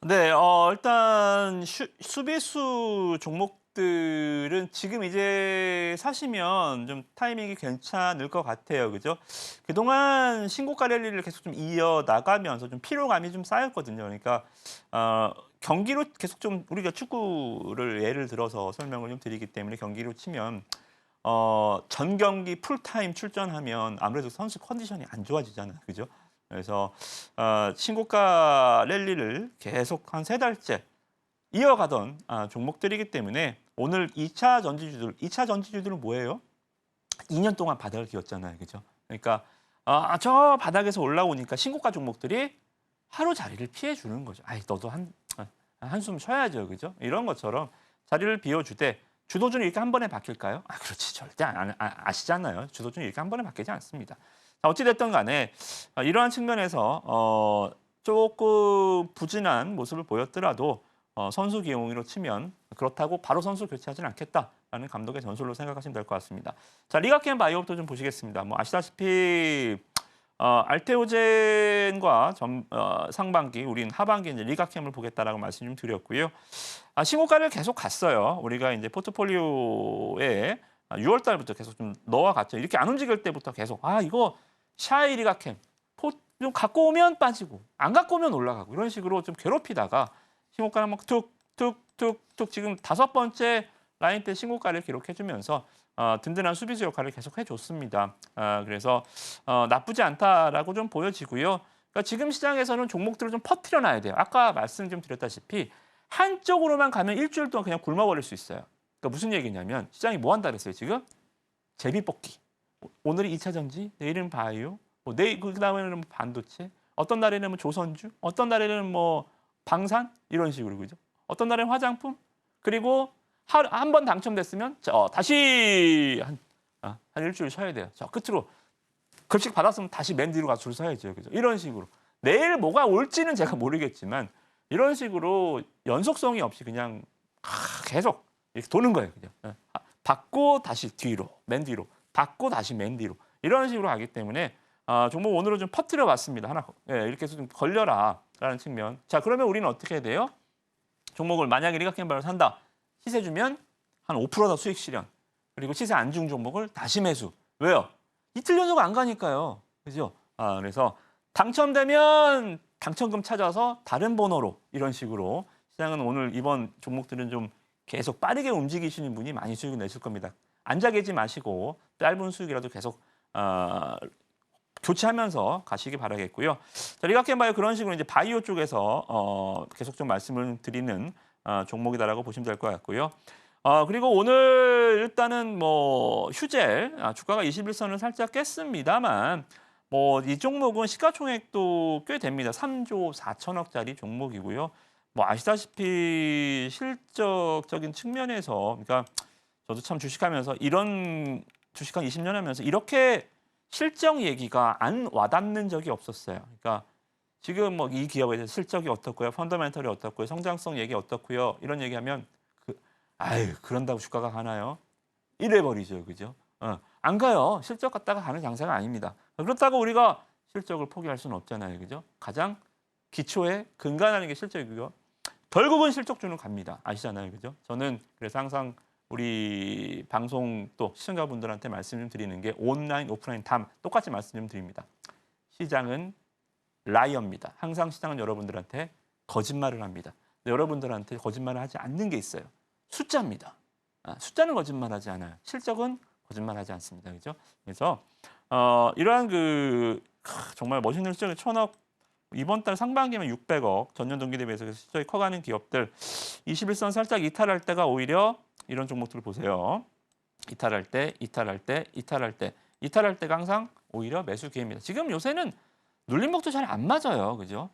네, 일단 수비수 종목들은 지금 이제 사시면 좀 타이밍이 괜찮을 것 같아요, 그죠? 그동안 신고가 랠리를 계속 좀 이어나가면서 좀 피로감이 좀 쌓였거든요. 그러니까 경기로 계속 좀 우리가 축구를 예를 들어서 설명을 좀 드리기 때문에 경기로 치면 전 경기 풀타임 출전하면 아무래도 선수 컨디션이 안 좋아지잖아요, 그죠? 그래서 신고가 랠리를 계속 한 3달째 이어가던 종목들이기 때문에 오늘 2차 전지주들은 뭐예요? 2년 동안 바닥을 기었잖아요. 그죠? 그러니까 저 바닥에서 올라오니까 신고가 종목들이 하루 자리를 피해 주는 거죠. 아이, 너도 한숨 쉬어야죠. 그죠? 이런 것처럼 자리를 비워주되 주도주는 이렇게 한 번에 바뀔까요? 그렇지. 절대 아시잖아요. 주도주는 이렇게 한 번에 바뀌지 않습니다. 자, 어찌됐든 간에 이러한 측면에서 조금 부진한 모습을 보였더라도 선수 기용으로 치면 그렇다고 바로 선수 교체하지는 않겠다라는 감독의 전술로 생각하시면 될 것 같습니다. 자, 리가켄 바이오부터 좀 보시겠습니다. 뭐 아시다시피 알테오젠과 상반기, 우린 하반기 이제 리가캠을 보겠다라고 말씀 좀 드렸고요. 신고가를 계속 갔어요. 우리가 이제 포트폴리오에 6월 달부터 계속 좀 넣어갔죠. 이렇게 안 움직일 때부터 계속 이거 샤이 리가캠 좀 갖고 오면 빠지고 안 갖고 오면 올라가고 이런 식으로 좀 괴롭히다가 신고가를 막 툭툭툭툭 지금 5번째 라인 때 신고가를 기록해주면서 든든한 수비수 역할을 계속 해줬습니다. 그래서 나쁘지 않다라고 좀 보여지고요. 그러니까 지금 시장에서는 종목들을 좀 퍼뜨려 놔야 돼요. 아까 말씀 좀 드렸다시피 한쪽으로만 가면 일주일 동안 그냥 굶어버릴 수 있어요. 그러니까 무슨 얘기냐면 시장이 뭐 한다 그랬어요 지금? 제비뽑기. 오늘이 2차 전지, 내일은 바이오, 그다음에는 반도체, 어떤 날에는 뭐 조선주, 어떤 날에는 뭐 방산 이런 식으로 그죠? 어떤 날에는 화장품, 그리고 한 번 당첨됐으면 다시 한 일주일 쉬어야 돼요. 저 끝으로 급식 받았으면 다시 맨 뒤로 가서 줄 서야죠. 그죠? 이런 식으로. 내일 뭐가 올지는 제가 모르겠지만 이런 식으로 연속성이 없이 그냥 계속 이렇게 도는 거예요. 그죠? 받고 다시 뒤로, 맨 뒤로, 받고 다시 맨 뒤로. 이런 식으로 하기 때문에 종목 오늘은 좀 퍼뜨려 봤습니다. 하나 이렇게 해서 좀 걸려라라는 측면. 자, 그러면 우리는 어떻게 해야 돼요? 종목을 만약에 리가켄바이오를 산다. 시세 주면 한 5% 더 수익 실현. 그리고 시세 안중 종목을 다시 매수. 왜요? 이틀 연속 안 가니까요. 그죠? 그래서 당첨되면 당첨금 찾아서 다른 번호로 이런 식으로 시장은 오늘 이번 종목들은 좀 계속 빠르게 움직이시는 분이 많이 수익을 내실 겁니다. 앉아 계지 마시고 짧은 수익이라도 계속 교체하면서 가시기 바라겠고요. 자, 리가켄바이오 그런 식으로 이제 바이오 쪽에서 계속 좀 말씀을 드리는 종목이다라고 보시면 될 것 같고요. 그리고 오늘 일단은 뭐 휴젤 주가가 21선을 살짝 깼습니다만 뭐 이 종목은 시가총액도 꽤 됩니다. 3조 4천억짜리 종목이고요. 뭐 아시다시피 실적적인 측면에서 그러니까 저도 참 주식하면서 이런 주식 한 20년 하면서 이렇게 실적 얘기가 안 와닿는 적이 없었어요. 그러니까 지금 뭐 이 기업에 대해서 실적이 어떻고요, 펀더멘털이 어떻고요, 성장성 얘기 어떻고요, 이런 얘기하면 그런다고 주가가 가나요? 이래 버리죠, 그죠? 안 가요. 실적 갖다가 가는 장사가 아닙니다. 그렇다고 우리가 실적을 포기할 수는 없잖아요, 그죠? 가장 기초에 근간하는 게 실적이고요. 결국은 실적주는 갑니다. 아시잖아요, 그죠? 저는 그래서 항상 우리 방송 또 시청자분들한테 말씀 좀 드리는 게 온라인, 오프라인 다 똑같이 말씀 좀 드립니다. 시장은 라이어입니다. 항상 시장은 여러분들한테 거짓말을 합니다. 여러분들한테 거짓말을 하지 않는 게 있어요. 숫자입니다. 숫자는 거짓말하지 않아요. 실적은 거짓말하지 않습니다. 그죠? 그래서 이러한 정말 멋있는 실적이 1,000억, 이번 달 상반기면 600억, 전년 동기 대비해서 실적이 커가는 기업들 21선 살짝 이탈할 때가 오히려 이런 종목들 보세요. 이탈할 때가 항상 오히려 매수 기회입니다. 지금 요새는 눌림목도 잘 안 맞아요. 그죠?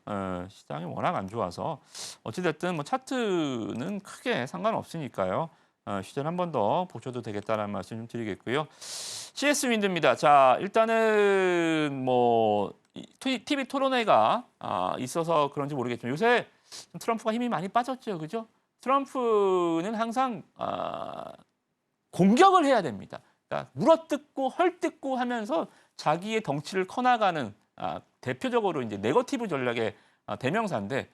시장이 워낙 안 좋아서 어찌됐든 뭐 차트는 크게 상관없으니까요. 휴전 한 번 더 보셔도 되겠다는 말씀 좀 드리겠고요. CS 윈드입니다. 자, 일단은 뭐 TV 토론회가 있어서 그런지 모르겠지만 요새 트럼프가 힘이 많이 빠졌죠. 그죠? 트럼프는 항상 공격을 해야 됩니다. 그러니까 물어뜯고 헐뜯고 하면서 자기의 덩치를 커나가는 대표적으로 이제 네거티브 전략의 대명사인데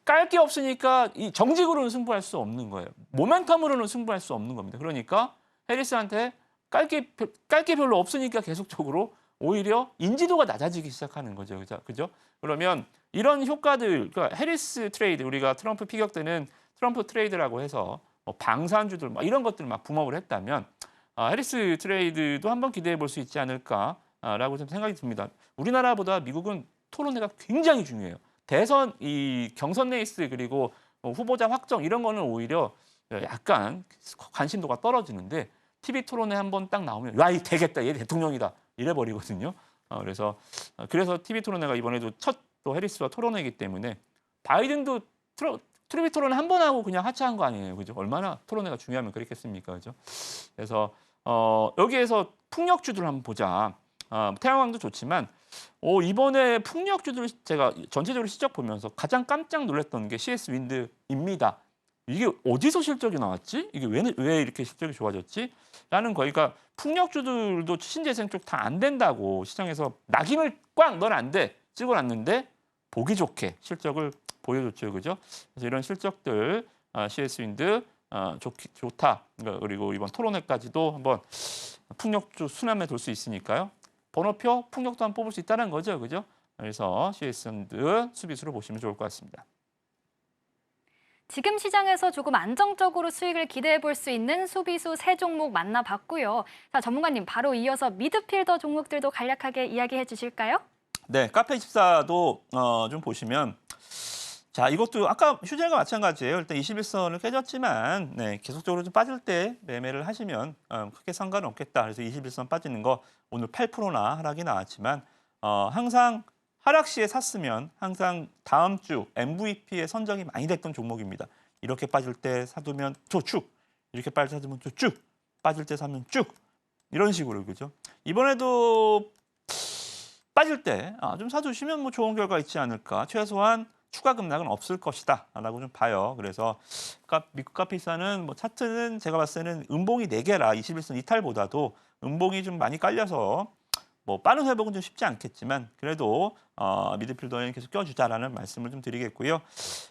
깔 게 없으니까 이 정직으로는 승부할 수 없는 거예요. 모멘텀으로는 승부할 수 없는 겁니다. 그러니까 해리스한테 깔 게 별로 없으니까 계속적으로 오히려 인지도가 낮아지기 시작하는 거죠. 그죠? 그러면 이런 효과들, 그러니까 해리스 트레이드, 우리가 트럼프 피격 때는 트럼프 트레이드라고 해서 뭐 방산주들 막 이런 것들 막 붐업을 했다면 해리스 트레이드도 한번 기대해 볼 수 있지 않을까라고 좀 생각이 듭니다. 우리나라보다 미국은 토론회가 굉장히 중요해요. 대선 이 경선 레이스 그리고 후보자 확정 이런 거는 오히려 약간 관심도가 떨어지는데 TV 토론회 한번 딱 나오면 야, 이 되겠다. 얘 대통령이다. 이래 버리거든요. 그래서 TV 토론회가 이번에도 첫 또 해리스와 토론회이기 때문에 바이든도 TV 토론회 한 번 하고 그냥 하차한 거 아니에요. 그죠? 얼마나 토론회가 중요하면 그렇겠습니까? 그죠? 그래서 여기에서 풍력주들을 한번 보자. 태양광도 좋지만 이번에 풍력주들 제가 전체적으로 실적 보면서 가장 깜짝 놀랐던 게 CS 윈드입니다. 이게 어디서 실적이 나왔지? 이게 왜 이렇게 실적이 좋아졌지? 라는 거니까 풍력주들도 신재생 쪽 다 안 된다고 시장에서 낙인을 꽉 넌 안 돼. 찍어놨는데 보기 좋게 실적을 보여줬죠. 그죠? 그래서 이런 실적들 CS 윈드 좋다. 그리고 이번 토론회까지도 한번 풍력주 순환에 돌 수 있으니까요. 번호표 풍력도 한번 뽑을 수 있다는 거죠. 그죠? 그래서 CS 윈드 수비수를 보시면 좋을 것 같습니다. 지금 시장에서 조금 안정적으로 수익을 기대해 볼 수 있는 수비수 세 종목 만나봤고요. 자, 전문가님 바로 이어서 미드필더 종목들도 간략하게 이야기해 주실까요? 네, 카페24도 좀 보시면 자, 이것도 아까 휴젤과 마찬가지예요. 일단 21선을 깨졌지만 계속적으로 좀 빠질 때 매매를 하시면 크게 상관은 없겠다. 그래서 21선 빠지는 거 오늘 8%나 하락이 나왔지만 항상 하락 시에 샀으면 항상 다음 주 MVP에 선정이 많이 됐던 종목입니다. 이렇게 빠질 때 사두면 쭉, 이렇게 빠질 때 사두면 쭉, 빠질 때 사면 쭉 이런 식으로 그죠? 이번에도 빠질 때 좀 사두시면 뭐 좋은 결과 있지 않을까. 최소한 추가 급락은 없을 것이다라고 좀 봐요. 그래서 미국 카피사는 뭐 차트는 제가 봤을 때는 음봉이 4개라 21선 이탈보다도 음봉이 좀 많이 깔려서 뭐 빠른 회복은 좀 쉽지 않겠지만 그래도 미드필더에는 계속 껴주자라는 말씀을 좀 드리겠고요.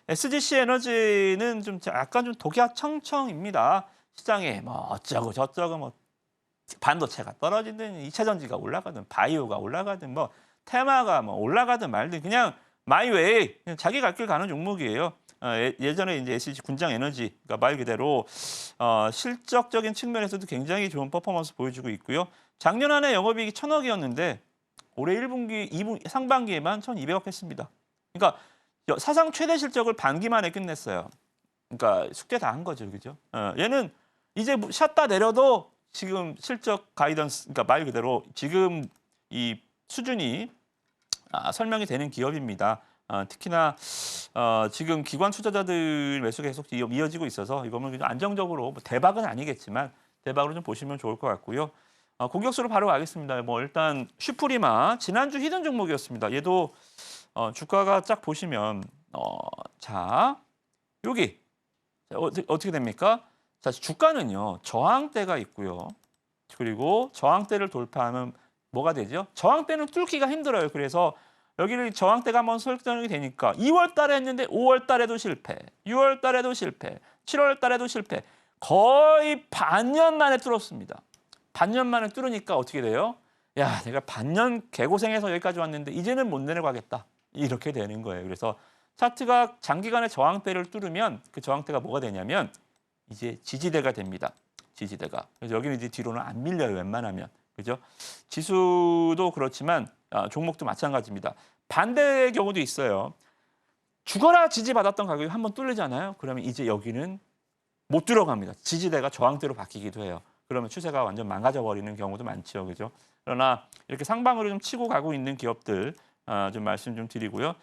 SGC 에너지는 좀 약간 좀 독야청청입니다. 시장에 뭐 어쩌고 저쩌고 뭐 반도체가 떨어지든 2차 전지가 올라가든 바이오가 올라가든 뭐 테마가 뭐 올라가든 말든 그냥 마이웨이 그냥 자기 갈 길 가는 종목이에요. 예전에 이제 SGC 군장 에너지 그러니까 말 그대로 실적적인 측면에서도 굉장히 좋은 퍼포먼스 보여주고 있고요. 작년 한 해 영업이익이 1,000억이었는데 올해 1분기, 2분 상반기에만 1,200억 했습니다. 그러니까 사상 최대 실적을 반기 만에 끝냈어요. 그러니까 숙제 다 한 거죠, 그죠? 얘는 이제 샷다 내려도 지금 실적 가이던스, 그러니까 말 그대로 지금 이 수준이 설명이 되는 기업입니다. 특히나 지금 기관 투자자들 매수가 계속 이어지고 있어서 이거는 그냥 안정적으로 뭐 대박은 아니겠지만 대박으로 좀 보시면 좋을 것 같고요. 공격수로 바로 가겠습니다. 뭐 일단 슈프리마 지난주 히든 종목이었습니다. 얘도 주가가 쫙 보시면 자 여기 어떻게 됩니까? 자 주가는요 저항대가 있고요. 그리고 저항대를 돌파하면 뭐가 되죠? 저항대는 뚫기가 힘들어요. 그래서 여기를 저항대가 한번 설정이 되니까 2월 달에 했는데 5월 달에도 실패, 6월 달에도 실패, 7월 달에도 실패. 거의 반년 만에 뚫었습니다. 반년 만에 뚫으니까 어떻게 돼요? 야, 내가 반년 개고생해서 여기까지 왔는데 이제는 못 내려가겠다. 이렇게 되는 거예요. 그래서 차트가 장기간의 저항대를 뚫으면 그 저항대가 뭐가 되냐면 이제 지지대가 됩니다. 지지대가. 그래서 여기는 이제 뒤로는 안 밀려요. 웬만하면. 그죠? 지수도 그렇지만 종목도 마찬가지입니다. 반대의 경우도 있어요. 죽어라 지지받았던 가격이 한번 뚫리잖아요. 그러면 이제 여기는 못 들어갑니다. 지지대가 저항대로 바뀌기도 해요. 그러면 추세가 완전 망가져 버리는 경우도 많죠. 그죠? 그러나 이렇게 상방으로 좀 치고 가고 있는 기업들 좀 말씀 좀 드리고요.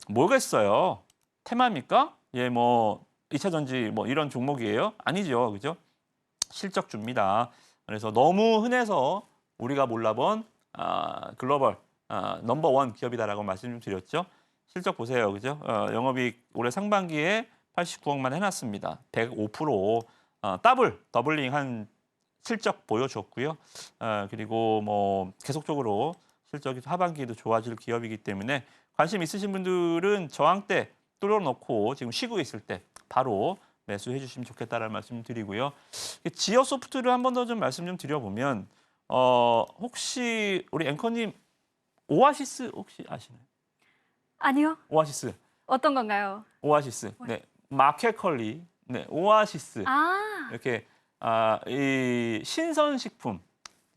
뭐겠어요? 테마입니까? 예, 뭐 2차 전지 뭐 이런 종목이에요? 아니죠. 그죠? 실적주입니다. 그래서 너무 흔해서 우리가 몰라본 글로벌 넘버원 기업이다라고 말씀 좀 드렸죠. 실적 보세요. 그죠? 영업이익 올해 상반기에 89억만 해놨습니다. 105% 더블링한 실적 보여줬고요. 그리고 뭐 계속적으로 실적이 하반기에도 좋아질 기업이기 때문에 관심 있으신 분들은 저항대 뚫어놓고 지금 쉬고 있을 때 바로 매수해 주시면 좋겠다라는 말씀 드리고요. 지어소프트를 한 번 더 좀 말씀 좀 드려보면 혹시 우리 앵커님 오아시스 혹시 아시나요? 아니요. 오아시스. 어떤 건가요? 오아시스. 네. 마켓컬리. 네. 오아시스. 이렇게 이 신선식품.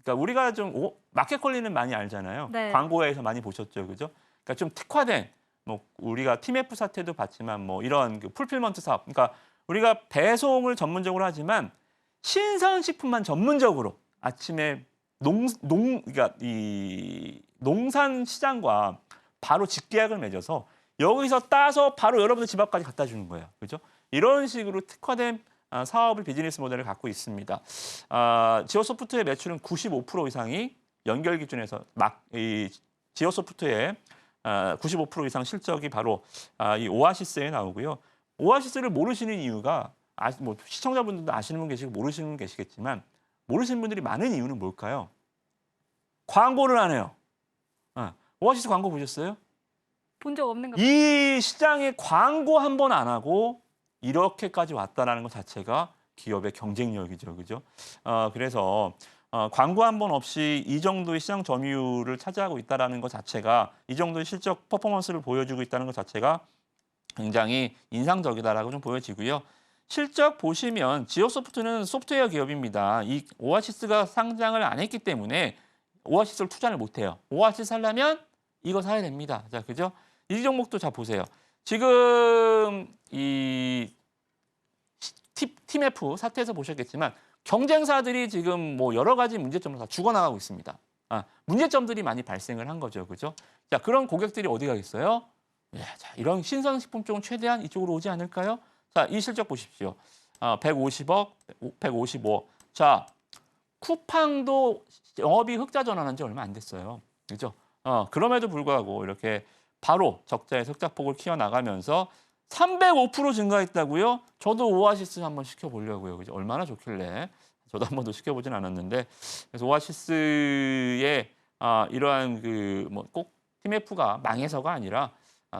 그러니까 우리가 좀 마켓컬리는 많이 알잖아요. 네. 광고에서 많이 보셨죠, 그죠? 그러니까 좀 특화된 뭐 우리가 TMF 사태도 봤지만 뭐 이런 그 풀필먼트 사업, 그러니까 우리가 배송을 전문적으로 하지만 신선식품만 전문적으로 아침에 그러니까 이 농산 시장과 바로 직계약을 맺어서 여기서 따서 바로 여러분들 집 앞까지 갖다 주는 거예요. 그렇죠? 이런 식으로 특화된 사업을 비즈니스 모델을 갖고 있습니다. 지오소프트의 매출은 95% 이상이 연결 기준에서 이 지오소프트의 95% 이상 실적이 바로 이 오아시스에 나오고요. 오아시스를 모르시는 이유가 뭐 시청자분들도 아시는 분 계시고 모르시는 분 계시겠지만 모르시는 분들이 많은 이유는 뭘까요? 광고를 안 해요. 오아시스 광고 보셨어요? 본 적 없는 것 이 시장에 광고 한 번 안 하고 이렇게까지 왔다라는 것 자체가 기업의 경쟁력이죠, 그죠? 그래서 광고 한 번 없이 이 정도의 시장 점유율을 차지하고 있다라는 것 자체가 이 정도의 실적 퍼포먼스를 보여주고 있다는 것 자체가 굉장히 인상적이다라고 좀 보여지고요. 실적 보시면 지오소프트는 소프트웨어 기업입니다. 이 오아시스가 상장을 안 했기 때문에 오아시스를 투자를 못 해요. 오아시스 하려면 이거 사야 됩니다. 자, 그죠? 이 종목도 자 보세요. 지금 이 TMF 사태에서 보셨겠지만 경쟁사들이 지금 뭐 여러 가지 문제점으로 다 죽어나가고 있습니다. 문제점들이 많이 발생을 한 거죠, 그죠? 자, 그런 고객들이 어디 가겠어요? 자, 이런 신선식품 쪽은 최대한 이쪽으로 오지 않을까요? 자, 이 실적 보십시오. 150억, 155억. 자, 쿠팡도 영업이 흑자 전환한 지 얼마 안 됐어요. 그죠? 그럼에도 불구하고 이렇게 바로 적자의 흑자폭을 키워나가면서 305% 증가했다고요? 저도 오아시스 한번 시켜보려고요. 그죠? 얼마나 좋길래. 저도 한 번도 시켜보진 않았는데. 그래서 오아시스의 이러한 그 뭐 꼭 TMF가 망해서가 아니라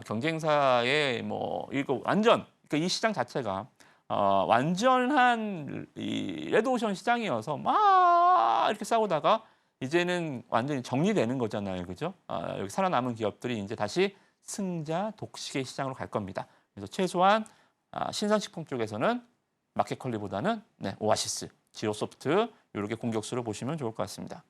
경쟁사의 뭐 이거 완전 그러니까 이 시장 자체가 완전한 이 레드오션 시장이어서 막 이렇게 싸우다가 이제는 완전히 정리되는 거잖아요, 그죠? 여기 살아남은 기업들이 이제 다시 승자 독식의 시장으로 갈 겁니다. 그래서 최소한 신선식품 쪽에서는 마켓컬리보다는 오아시스, 지오소프트 이렇게 공격수로 보시면 좋을 것 같습니다.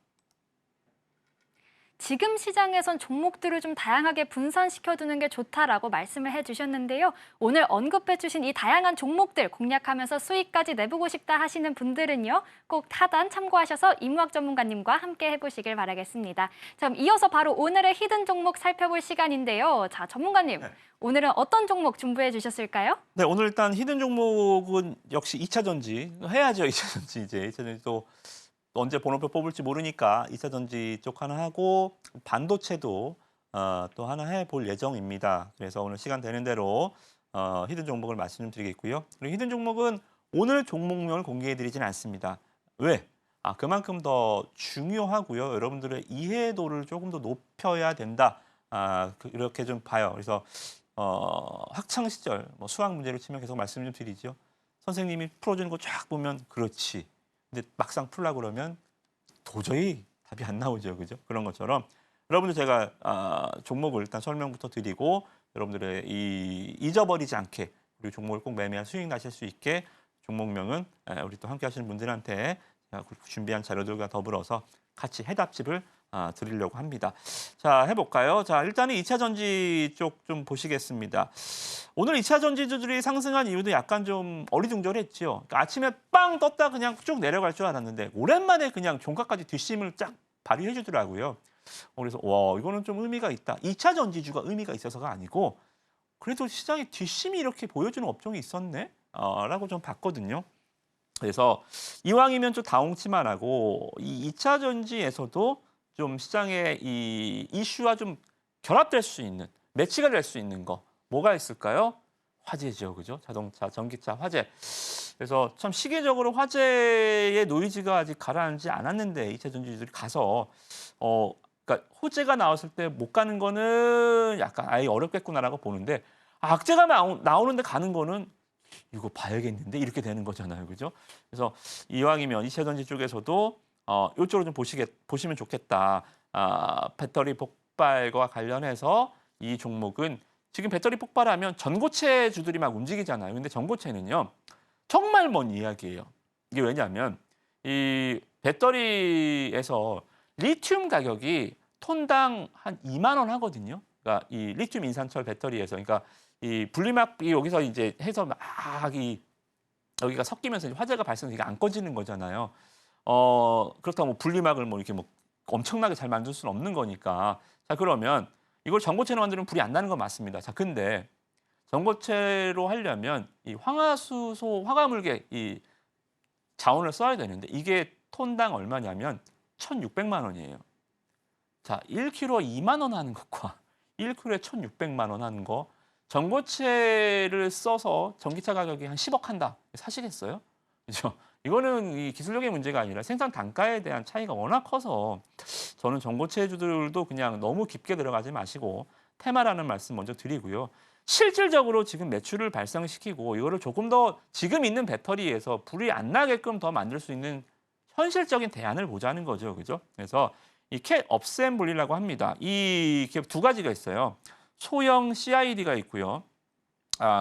지금 시장에선 종목들을 좀 다양하게 분산시켜두는 게 좋다라고 말씀을 해주셨는데요. 오늘 언급해주신 이 다양한 종목들 공략하면서 수익까지 내보고 싶다 하시는 분들은요. 꼭 타단 참고하셔서 임무학 전문가님과 함께 해보시길 바라겠습니다. 자, 그럼 이어서 바로 오늘의 히든 종목 살펴볼 시간인데요. 자, 전문가님, 오늘은 어떤 종목 준비해 주셨을까요? 네, 오늘 일단 히든 종목은 역시 2차 전지 해야죠. 2차 전지 이제 2차 전지 또 언제 번호표 뽑을지 모르니까 2차 전지 쪽 하나 하고 반도체도 또 하나 해볼 예정입니다. 그래서 오늘 시간 되는 대로 히든 종목을 말씀 좀 드리겠고요. 그리고 히든 종목은 오늘 종목명을 공개해드리진 않습니다. 왜? 그만큼 더 중요하고요. 여러분들의 이해도를 조금 더 높여야 된다. 이렇게 좀 봐요. 그래서 학창 시절 뭐 수학 문제를 치면 계속 말씀 좀 드리죠. 선생님이 풀어주는 거 쫙 보면 그렇지. 근데 막상 풀려고 그러면 도저히 답이 안 나오죠, 그죠? 그런 것처럼 여러분들 제가 종목을 일단 설명부터 드리고 여러분들의 잊어버리지 않게 그리고 종목을 꼭 매매한 수익 나실 수 있게 종목명은 우리 또 함께 하시는 분들한테 제가 준비한 자료들과 더불어서 같이 해답집을 드리려고 합니다. 자, 해볼까요? 자, 일단은 2차 전지 쪽 좀 보시겠습니다. 오늘 2차 전지주들이 상승한 이유도 약간 좀 어리둥절했죠. 그러니까 아침에 빵 떴다 그냥 쭉 내려갈 줄 알았는데 오랜만에 그냥 종가까지 뒷심을 쫙 발휘해 주더라고요. 그래서 와, 이거는 좀 의미가 있다. 2차 전지주가 의미가 있어서가 아니고 그래도 시장에 뒷심이 이렇게 보여주는 업종이 있었네? 라고 좀 봤거든요. 그래서 이왕이면 좀 다홍치만 하고 이 2차 전지에서도 좀 시장의 이 이슈와 좀 결합될 수 있는 매치가 될 수 있는 거 뭐가 있을까요? 화재죠, 그죠? 자동차, 전기차, 화재. 그래서 참 시기적으로 화재의 노이즈가 아직 가라앉지 않았는데 2차 전지주들이 가서 그러니까 호재가 나왔을 때 못 가는 거는 약간 아예 어렵겠구나라고 보는데 악재가 나오는데 가는 거는 이거 봐야겠는데 이렇게 되는 거잖아요, 그죠? 그래서 이왕이면 2차 전지 쪽에서도 이쪽으로 좀 보시면 좋겠다. 배터리 폭발과 관련해서 이 종목은 지금 배터리 폭발하면 전고체 주들이 막 움직이잖아요. 근데 전고체는요 정말 먼 이야기예요. 이게 왜냐하면 이 배터리에서 리튬 가격이 톤당 한 2만 원 하거든요. 그러니까 이 리튬 인산철 배터리에서 그러니까 이 분리막이 여기서 이제 해서 막 여기가 섞이면서 이제 화재가 발생해서 이게 안 꺼지는 거잖아요. 그렇다고 뭐 분리막을 뭐 이렇게 뭐 엄청나게 잘 만들 수는 없는 거니까. 자, 그러면 이걸 전고체로 만들면 불이 안 나는 건 맞습니다. 자, 근데 전고체로 하려면 이 황화수소, 화가물계 이 자원을 써야 되는데 이게 톤당 얼마냐면 1,600만 원이에요. 자, 1kg 2만 원 하는 것과 1kg에 1,600만 원 하는 거 전고체를 써서 전기차 가격이 한 10억 한다. 사시겠어요? 그렇죠? 이거는 이 기술력의 문제가 아니라 생산 단가에 대한 차이가 워낙 커서 저는 전고체주들도 그냥 너무 깊게 들어가지 마시고 테마라는 말씀 먼저 드리고요. 실질적으로 지금 매출을 발생시키고 이거를 조금 더 지금 있는 배터리에서 불이 안 나게끔 더 만들 수 있는 현실적인 대안을 보자는 거죠. 그죠? 그래서 이 캣 업셈블리라고 합니다. 이 기업 두 가지가 있어요. 소형 CID가 있고요.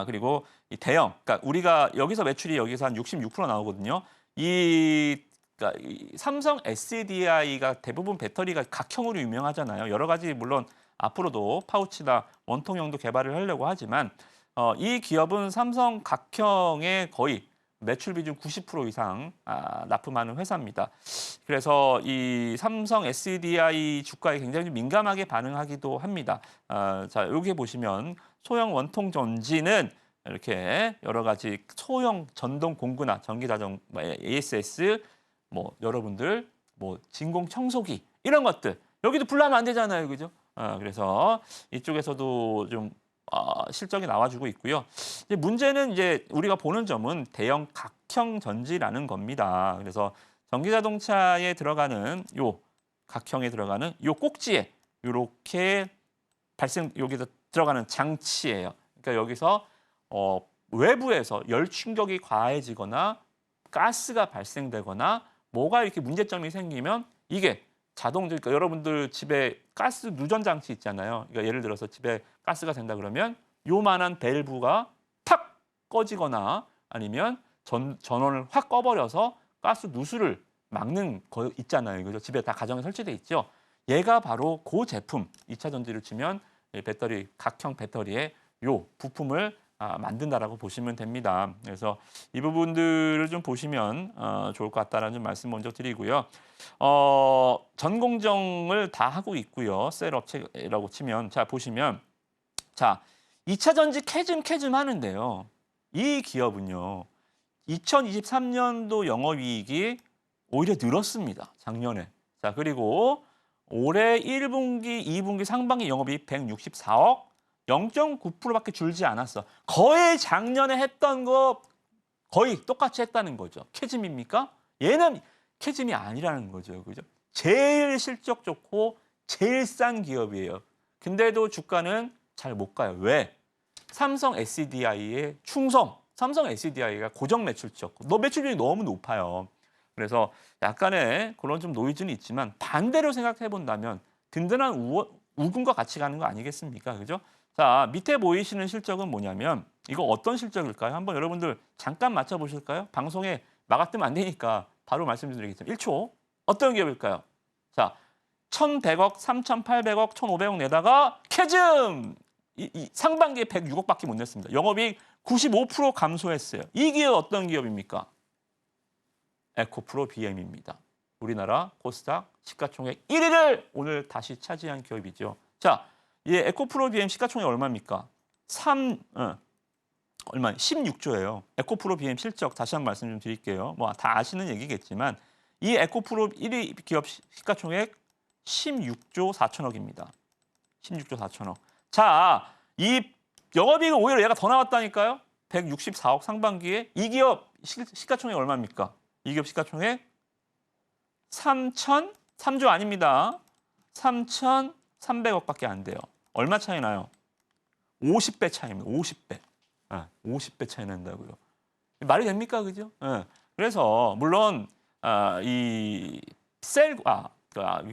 그리고 이 대형, 그러니까 우리가 여기서 매출이 여기서 한 66% 나오거든요. 그러니까 이 삼성 SDI가 대부분 배터리가 각형으로 유명하잖아요. 여러 가지 물론 앞으로도 파우치나 원통형도 개발을 하려고 하지만 이 기업은 삼성 각형의 거의 매출 비중 90% 이상 납품하는 회사입니다. 그래서 이 삼성 SDI 주가에 굉장히 민감하게 반응하기도 합니다. 자, 여기 보시면 소형 원통 전지는 이렇게 여러 가지 소형 전동 공구나 전기자동 ASS 뭐 여러분들 뭐 진공 청소기 이런 것들 여기도 불나면 안 되잖아요, 그죠? 그래서 이쪽에서도 좀 실적이 나와주고 있고요. 이제 문제는 이제 우리가 보는 점은 대형 각형 전지라는 겁니다. 그래서 전기자동차에 들어가는 요 각형에 들어가는 요 꼭지에 이렇게 여기서 들어가는 장치예요. 그러니까 여기서 외부에서 열 충격이 과해지거나 가스가 발생되거나 뭐가 이렇게 문제점이 생기면 이게 그러니까 여러분들 집에 가스 누전 장치 있잖아요. 그러니까 예를 들어서 집에 가스가 된다 그러면 요만한 밸브가 탁 꺼지거나 아니면 전원을 확 꺼버려서 가스 누수를 막는 거 있잖아요. 그죠? 집에 다 가정에 설치돼 있죠. 얘가 바로 그 제품 2차 전지를 치면 배터리 각형 배터리의 요 부품을 만든다라고 보시면 됩니다. 그래서 이 부분들을 좀 보시면 좋을 것 같다라는 말씀 먼저 드리고요. 전 공정을 다 하고 있고요. 셀 업체라고 치면 자 보시면 자 2차 전지 캐즘 하는데요. 이 기업은요. 2023년도 영업이익이 오히려 늘었습니다. 작년에. 자 그리고 올해 1분기, 2분기, 상반기 영업이익 164억 0.9%밖에 줄지 않았어. 거의 작년에 했던 거 거의 똑같이 했다는 거죠. 캐즘입니까? 얘는 캐즘이 아니라는 거죠. 그죠? 제일 실적 좋고 제일 싼 기업이에요. 근데도 주가는 잘 못 가요. 왜? 삼성 SDI의 충성. 삼성 SDI가 고정 매출적. 매출률이 너무 높아요. 그래서 약간의 그런 좀 노이즈는 있지만 반대로 생각해 본다면 든든한 우군과 같이 가는 거 아니겠습니까? 그죠? 자, 밑에 보이시는 실적은 뭐냐면 이거 어떤 실적일까요? 한번 여러분들 잠깐 맞춰보실까요? 방송에 막아뜨면 안 되니까 바로 말씀드리겠습니다. 1초. 어떤 기업일까요? 자, 1,100억, 3,800억, 1,500억 내다가 캐즘! 이 상반기에 106억밖에 못 냈습니다. 영업이익 95% 감소했어요. 이 기업 어떤 기업입니까? 에코프로 BM입니다. 우리나라 코스닥 시가총액 1위를 오늘 다시 차지한 기업이죠. 자, 이 에코프로 BM 시가총액 얼마입니까? 16조예요. 에코프로 BM 실적 다시 한번 말씀 좀 드릴게요. 뭐 다 아시는 얘기겠지만 이 에코프로 1위 기업 시가총액 16조 4천억입니다. 16조 4천억. 자, 이 영업이익은 오히려 얘가 더 나왔다니까요. 164억 상반기에 이 기업 시가총액 얼마입니까? 이 기업 시가총액 3조 아닙니다. 3,300억밖에 안 돼요. 얼마 차이 나요? 50배 차이입니다. 50배. 50배 차이 난다고요. 말이 됩니까? 그죠? 그래서 물론 이 셀과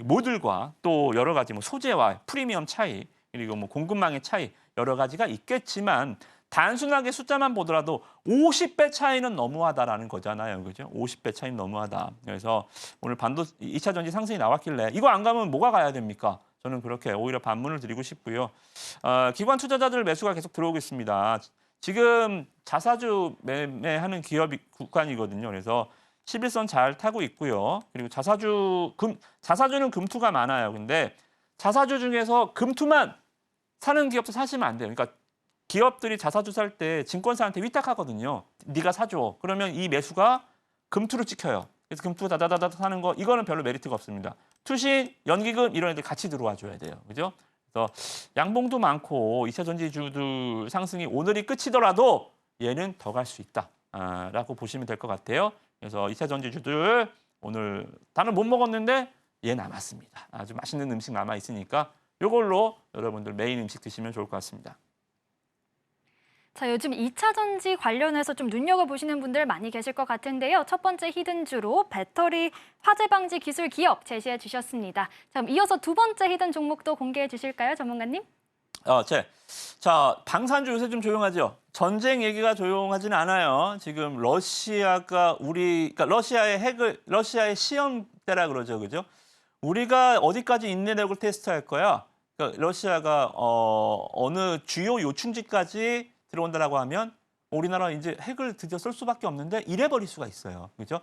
모듈과 또 여러 가지 뭐 소재와 프리미엄 차이 그리고 뭐 공급망의 차이 여러 가지가 있겠지만 단순하게 숫자만 보더라도 50배 차이는 너무하다라는 거잖아요. 그죠? 50배 차이는 너무하다. 그래서 오늘 2차 전지 상승이 나왔길래 이거 안 가면 뭐가 가야 됩니까? 저는 그렇게 오히려 반문을 드리고 싶고요. 기관 투자자들 매수가 계속 들어오고 있습니다. 지금 자사주 매매하는 기업이 국간이거든요. 그래서 11선 잘 타고 있고요. 그리고 자사주는 금투가 많아요. 근데 자사주 중에서 금투만 사는 기업도 사시면 안 돼요. 그러니까 기업들이 자사주 살 때 증권사한테 위탁하거든요. 네가 사줘. 그러면 이 매수가 금투로 찍혀요. 그래서 금투 다다다다 사는 거 이거는 별로 메리트가 없습니다. 투신, 연기금 이런 애들 같이 들어와 줘야 돼요. 그죠? 그래서 양봉도 많고 2차 전지주들 상승이 오늘이 끝이더라도 얘는 더 갈 수 있다라고 보시면 될 것 같아요. 그래서 2차 전지주들 오늘 다는 못 먹었는데 얘 남았습니다. 아주 맛있는 음식 남아 있으니까 이걸로 여러분들 메인 음식 드시면 좋을 것 같습니다. 자, 요즘 2차 전지 관련해서 좀 눈여겨보시는 분들 많이 계실 것 같은데요. 첫 번째 히든주로 배터리 화재 방지 기술 기업 제시해 주셨습니다. 자, 그럼 이어서 두 번째 히든 종목도 공개해 주실까요, 전문가님? 자, 방산주 요새 좀 조용하죠? 전쟁 얘기가 조용하지는 않아요. 지금 그러니까 러시아의 시험대라 그러죠, 그죠? 우리가 어디까지 인내력을 테스트할 거야? 그러니까 러시아가 어느 주요 요충지까지 들어온다라고 하면 우리나라 이제 핵을 드디어 쏠 수밖에 없는데 이래버릴 수가 있어요, 그죠?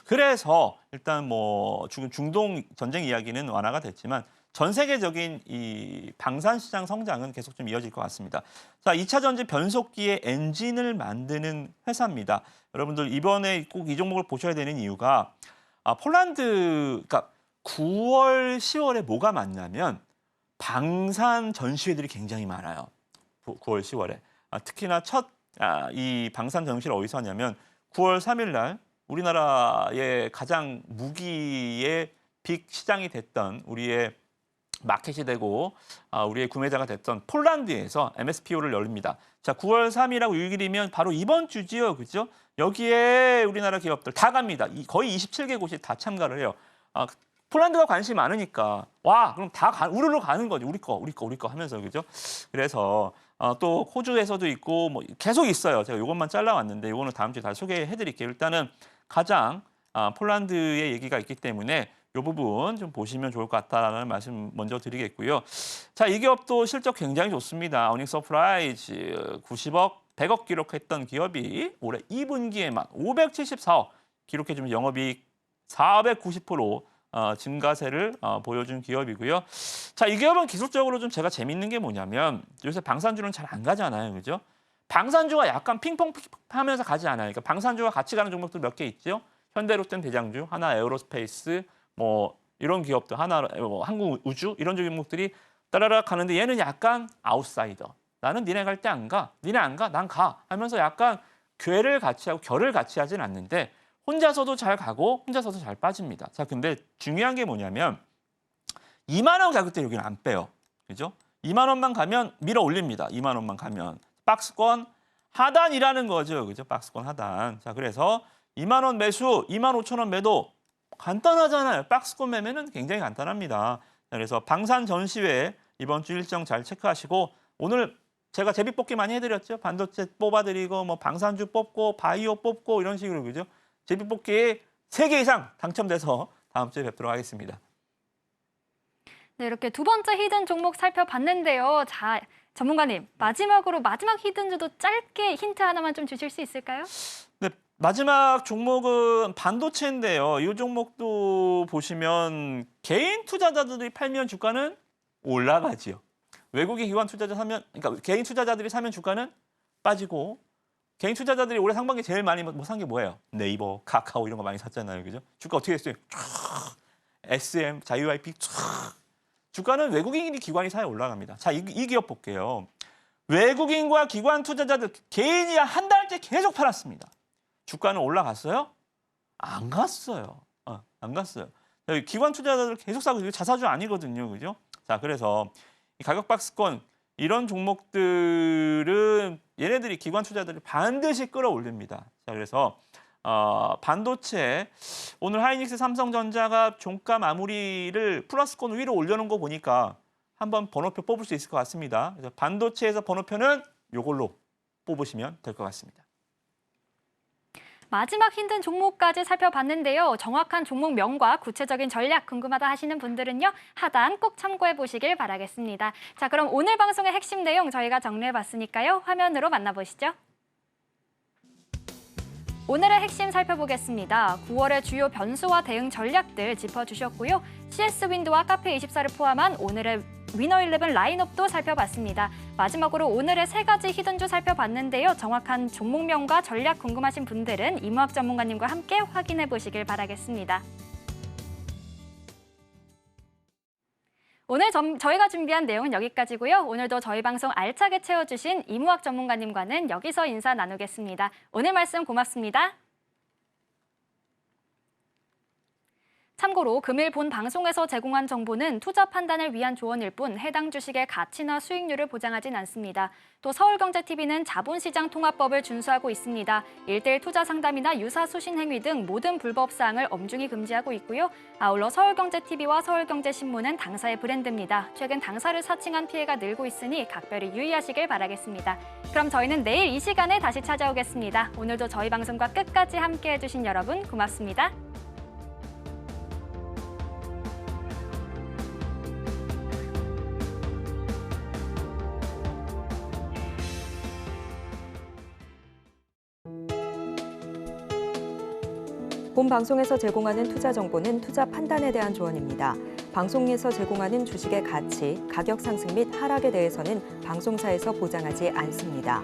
그래서 일단 뭐 중동 전쟁 이야기는 완화가 됐지만 전 세계적인 이 방산 시장 성장은 계속 좀 이어질 것 같습니다. 자, 2차 전지 변속기의 엔진을 만드는 회사입니다. 여러분들 이번에 꼭 이 종목을 보셔야 되는 이유가 그러니까 9월, 10월에 뭐가 많냐면 방산 전시회들이 굉장히 많아요. 9월, 10월에. 특히나 이 방산 전시를 어디서 하냐면 9월 3일 날 우리나라의 가장 무기의 빅 시장이 됐던 우리의 마켓이 되고 우리의 구매자가 됐던 폴란드에서 MSPO를 열립니다. 자, 9월 3일하고 6일이면 바로 이번 주지요, 그죠? 여기에 우리나라 기업들 다 갑니다. 거의 27개국이 다 참가를 해요. 폴란드가 관심이 많으니까 와, 그럼 우르르 가는 거죠. 우리 거 하면서, 그죠? 그래서 또 호주에서도 있고 뭐 계속 있어요. 제가 이것만 잘라왔는데 이거는 다음 주에 다 소개해드릴게요. 일단은 가장 폴란드의 얘기가 있기 때문에 이 부분 좀 보시면 좋을 것 같다라는 말씀 먼저 드리겠고요. 자, 이 기업도 실적 굉장히 좋습니다. 어닝 서프라이즈 90억, 100억 기록했던 기업이 올해 2분기에만 574억 기록해주면 영업이익 490% 증가세를 보여준 기업이고요. 자, 이 기업은 기술적으로 좀 제가 재밌는 게 뭐냐면 요새 방산주는 잘 안 가잖아요, 그죠? 방산주가 약간 핑퐁하면서 가지 않아요. 그러니까 방산주가 같이 가는 종목들 몇 개 있죠. 현대로템 대장주, 하나 에어로스페이스, 뭐 이런 기업들, 한국우주 이런 종목들이 따라락 가는데 얘는 약간 아웃사이더. 나는 니네 갈 때 안 가, 니네 안 가, 난 가 하면서 약간 궤를 같이 하고 결을 같이 하진 않는데 혼자서도 잘 가고 혼자서도 잘 빠집니다. 자, 근데 중요한 게 뭐냐면 2만 원 가격대 여기는 안 빼요. 그죠? 2만 원만 가면 밀어 올립니다. 2만 원만 가면. 박스권 하단이라는 거죠. 그죠? 박스권 하단. 자, 그래서 2만 원 매수, 2만 5천 원 매도 간단하잖아요. 박스권 매매는 굉장히 간단합니다. 자, 그래서 방산 전시회 이번 주 일정 잘 체크하시고 오늘 제가 제비뽑기 많이 해드렸죠. 반도체 뽑아드리고 뭐 방산주 뽑고 바이오 뽑고 이런 식으로, 그죠? 제비뽑기 3개 이상 당첨돼서 다음 주에 뵙도록 하겠습니다. 네, 이렇게 두 번째 히든 종목 살펴봤는데요. 자, 전문가님, 마지막으로 마지막 히든주도 짧게 힌트 하나만 좀 주실 수 있을까요? 네, 마지막 종목은 반도체인데요. 이 종목도 보시면 개인 투자자들이 팔면 주가는 올라가지요. 외국인 기관 투자자 그러니까 개인 투자자들이 사면 주가는 빠지고 개인 투자자들이 올해 상반기 제일 많이 산 게 뭐예요? 네이버, 카카오 이런 거 많이 샀잖아요, 그죠? 주가 어떻게 됐어요? SM, 자유IP 주가는 외국인 기관이 사야 올라갑니다. 자, 이 기업 볼게요. 외국인과 기관 투자자들 개인이 한 달째 계속 팔았습니다. 주가는 올라갔어요? 안 갔어요. 안 갔어요. 기관 투자자들 계속 사고 이거 자사주 아니거든요, 그죠? 자, 그래서 이 가격 박스권 이런 종목들은 얘네들이 기관 투자자들이 반드시 끌어올립니다. 자, 그래서 반도체 오늘 하이닉스 삼성전자가 종가 마무리를 플러스권 위로 올려놓은 거 보니까 한번 번호표 뽑을 수 있을 것 같습니다. 그래서 반도체에서 번호표는 이걸로 뽑으시면 될 것 같습니다. 마지막 힘든 종목까지 살펴봤는데요. 정확한 종목명과 구체적인 전략 궁금하다 하시는 분들은요. 하단 꼭 참고해 보시길 바라겠습니다. 자, 그럼 오늘 방송의 핵심 내용 저희가 정리해봤으니까요. 화면으로 만나보시죠. 오늘의 핵심 살펴보겠습니다. 9월의 주요 변수와 대응 전략들 짚어주셨고요. CS윈드와 카페24를 포함한 오늘의 위너11 라인업도 살펴봤습니다. 마지막으로 오늘의 3가지 히든주 살펴봤는데요. 정확한 종목명과 전략 궁금하신 분들은 이무학 전문가님과 함께 확인해 보시길 바라겠습니다. 오늘 저희가 준비한 내용은 여기까지고요. 오늘도 저희 방송 알차게 채워주신 이무학 전문가님과는 여기서 인사 나누겠습니다. 오늘 말씀 고맙습니다. 참고로 금일 본 방송에서 제공한 정보는 투자 판단을 위한 조언일 뿐 해당 주식의 가치나 수익률을 보장하진 않습니다. 또 서울경제TV는 자본시장통합법을 준수하고 있습니다. 1:1 투자 상담이나 유사 수신 행위 등 모든 불법 사항을 엄중히 금지하고 있고요. 아울러 서울경제TV와 서울경제신문은 당사의 브랜드입니다. 최근 당사를 사칭한 피해가 늘고 있으니 각별히 유의하시길 바라겠습니다. 그럼 저희는 내일 이 시간에 다시 찾아오겠습니다. 오늘도 저희 방송과 끝까지 함께해 주신 여러분 고맙습니다. 본 방송에서 제공하는 투자 정보는 투자 판단에 대한 조언입니다. 방송에서 제공하는 주식의 가치, 가격 상승 및 하락에 대해서는 방송사에서 보장하지 않습니다.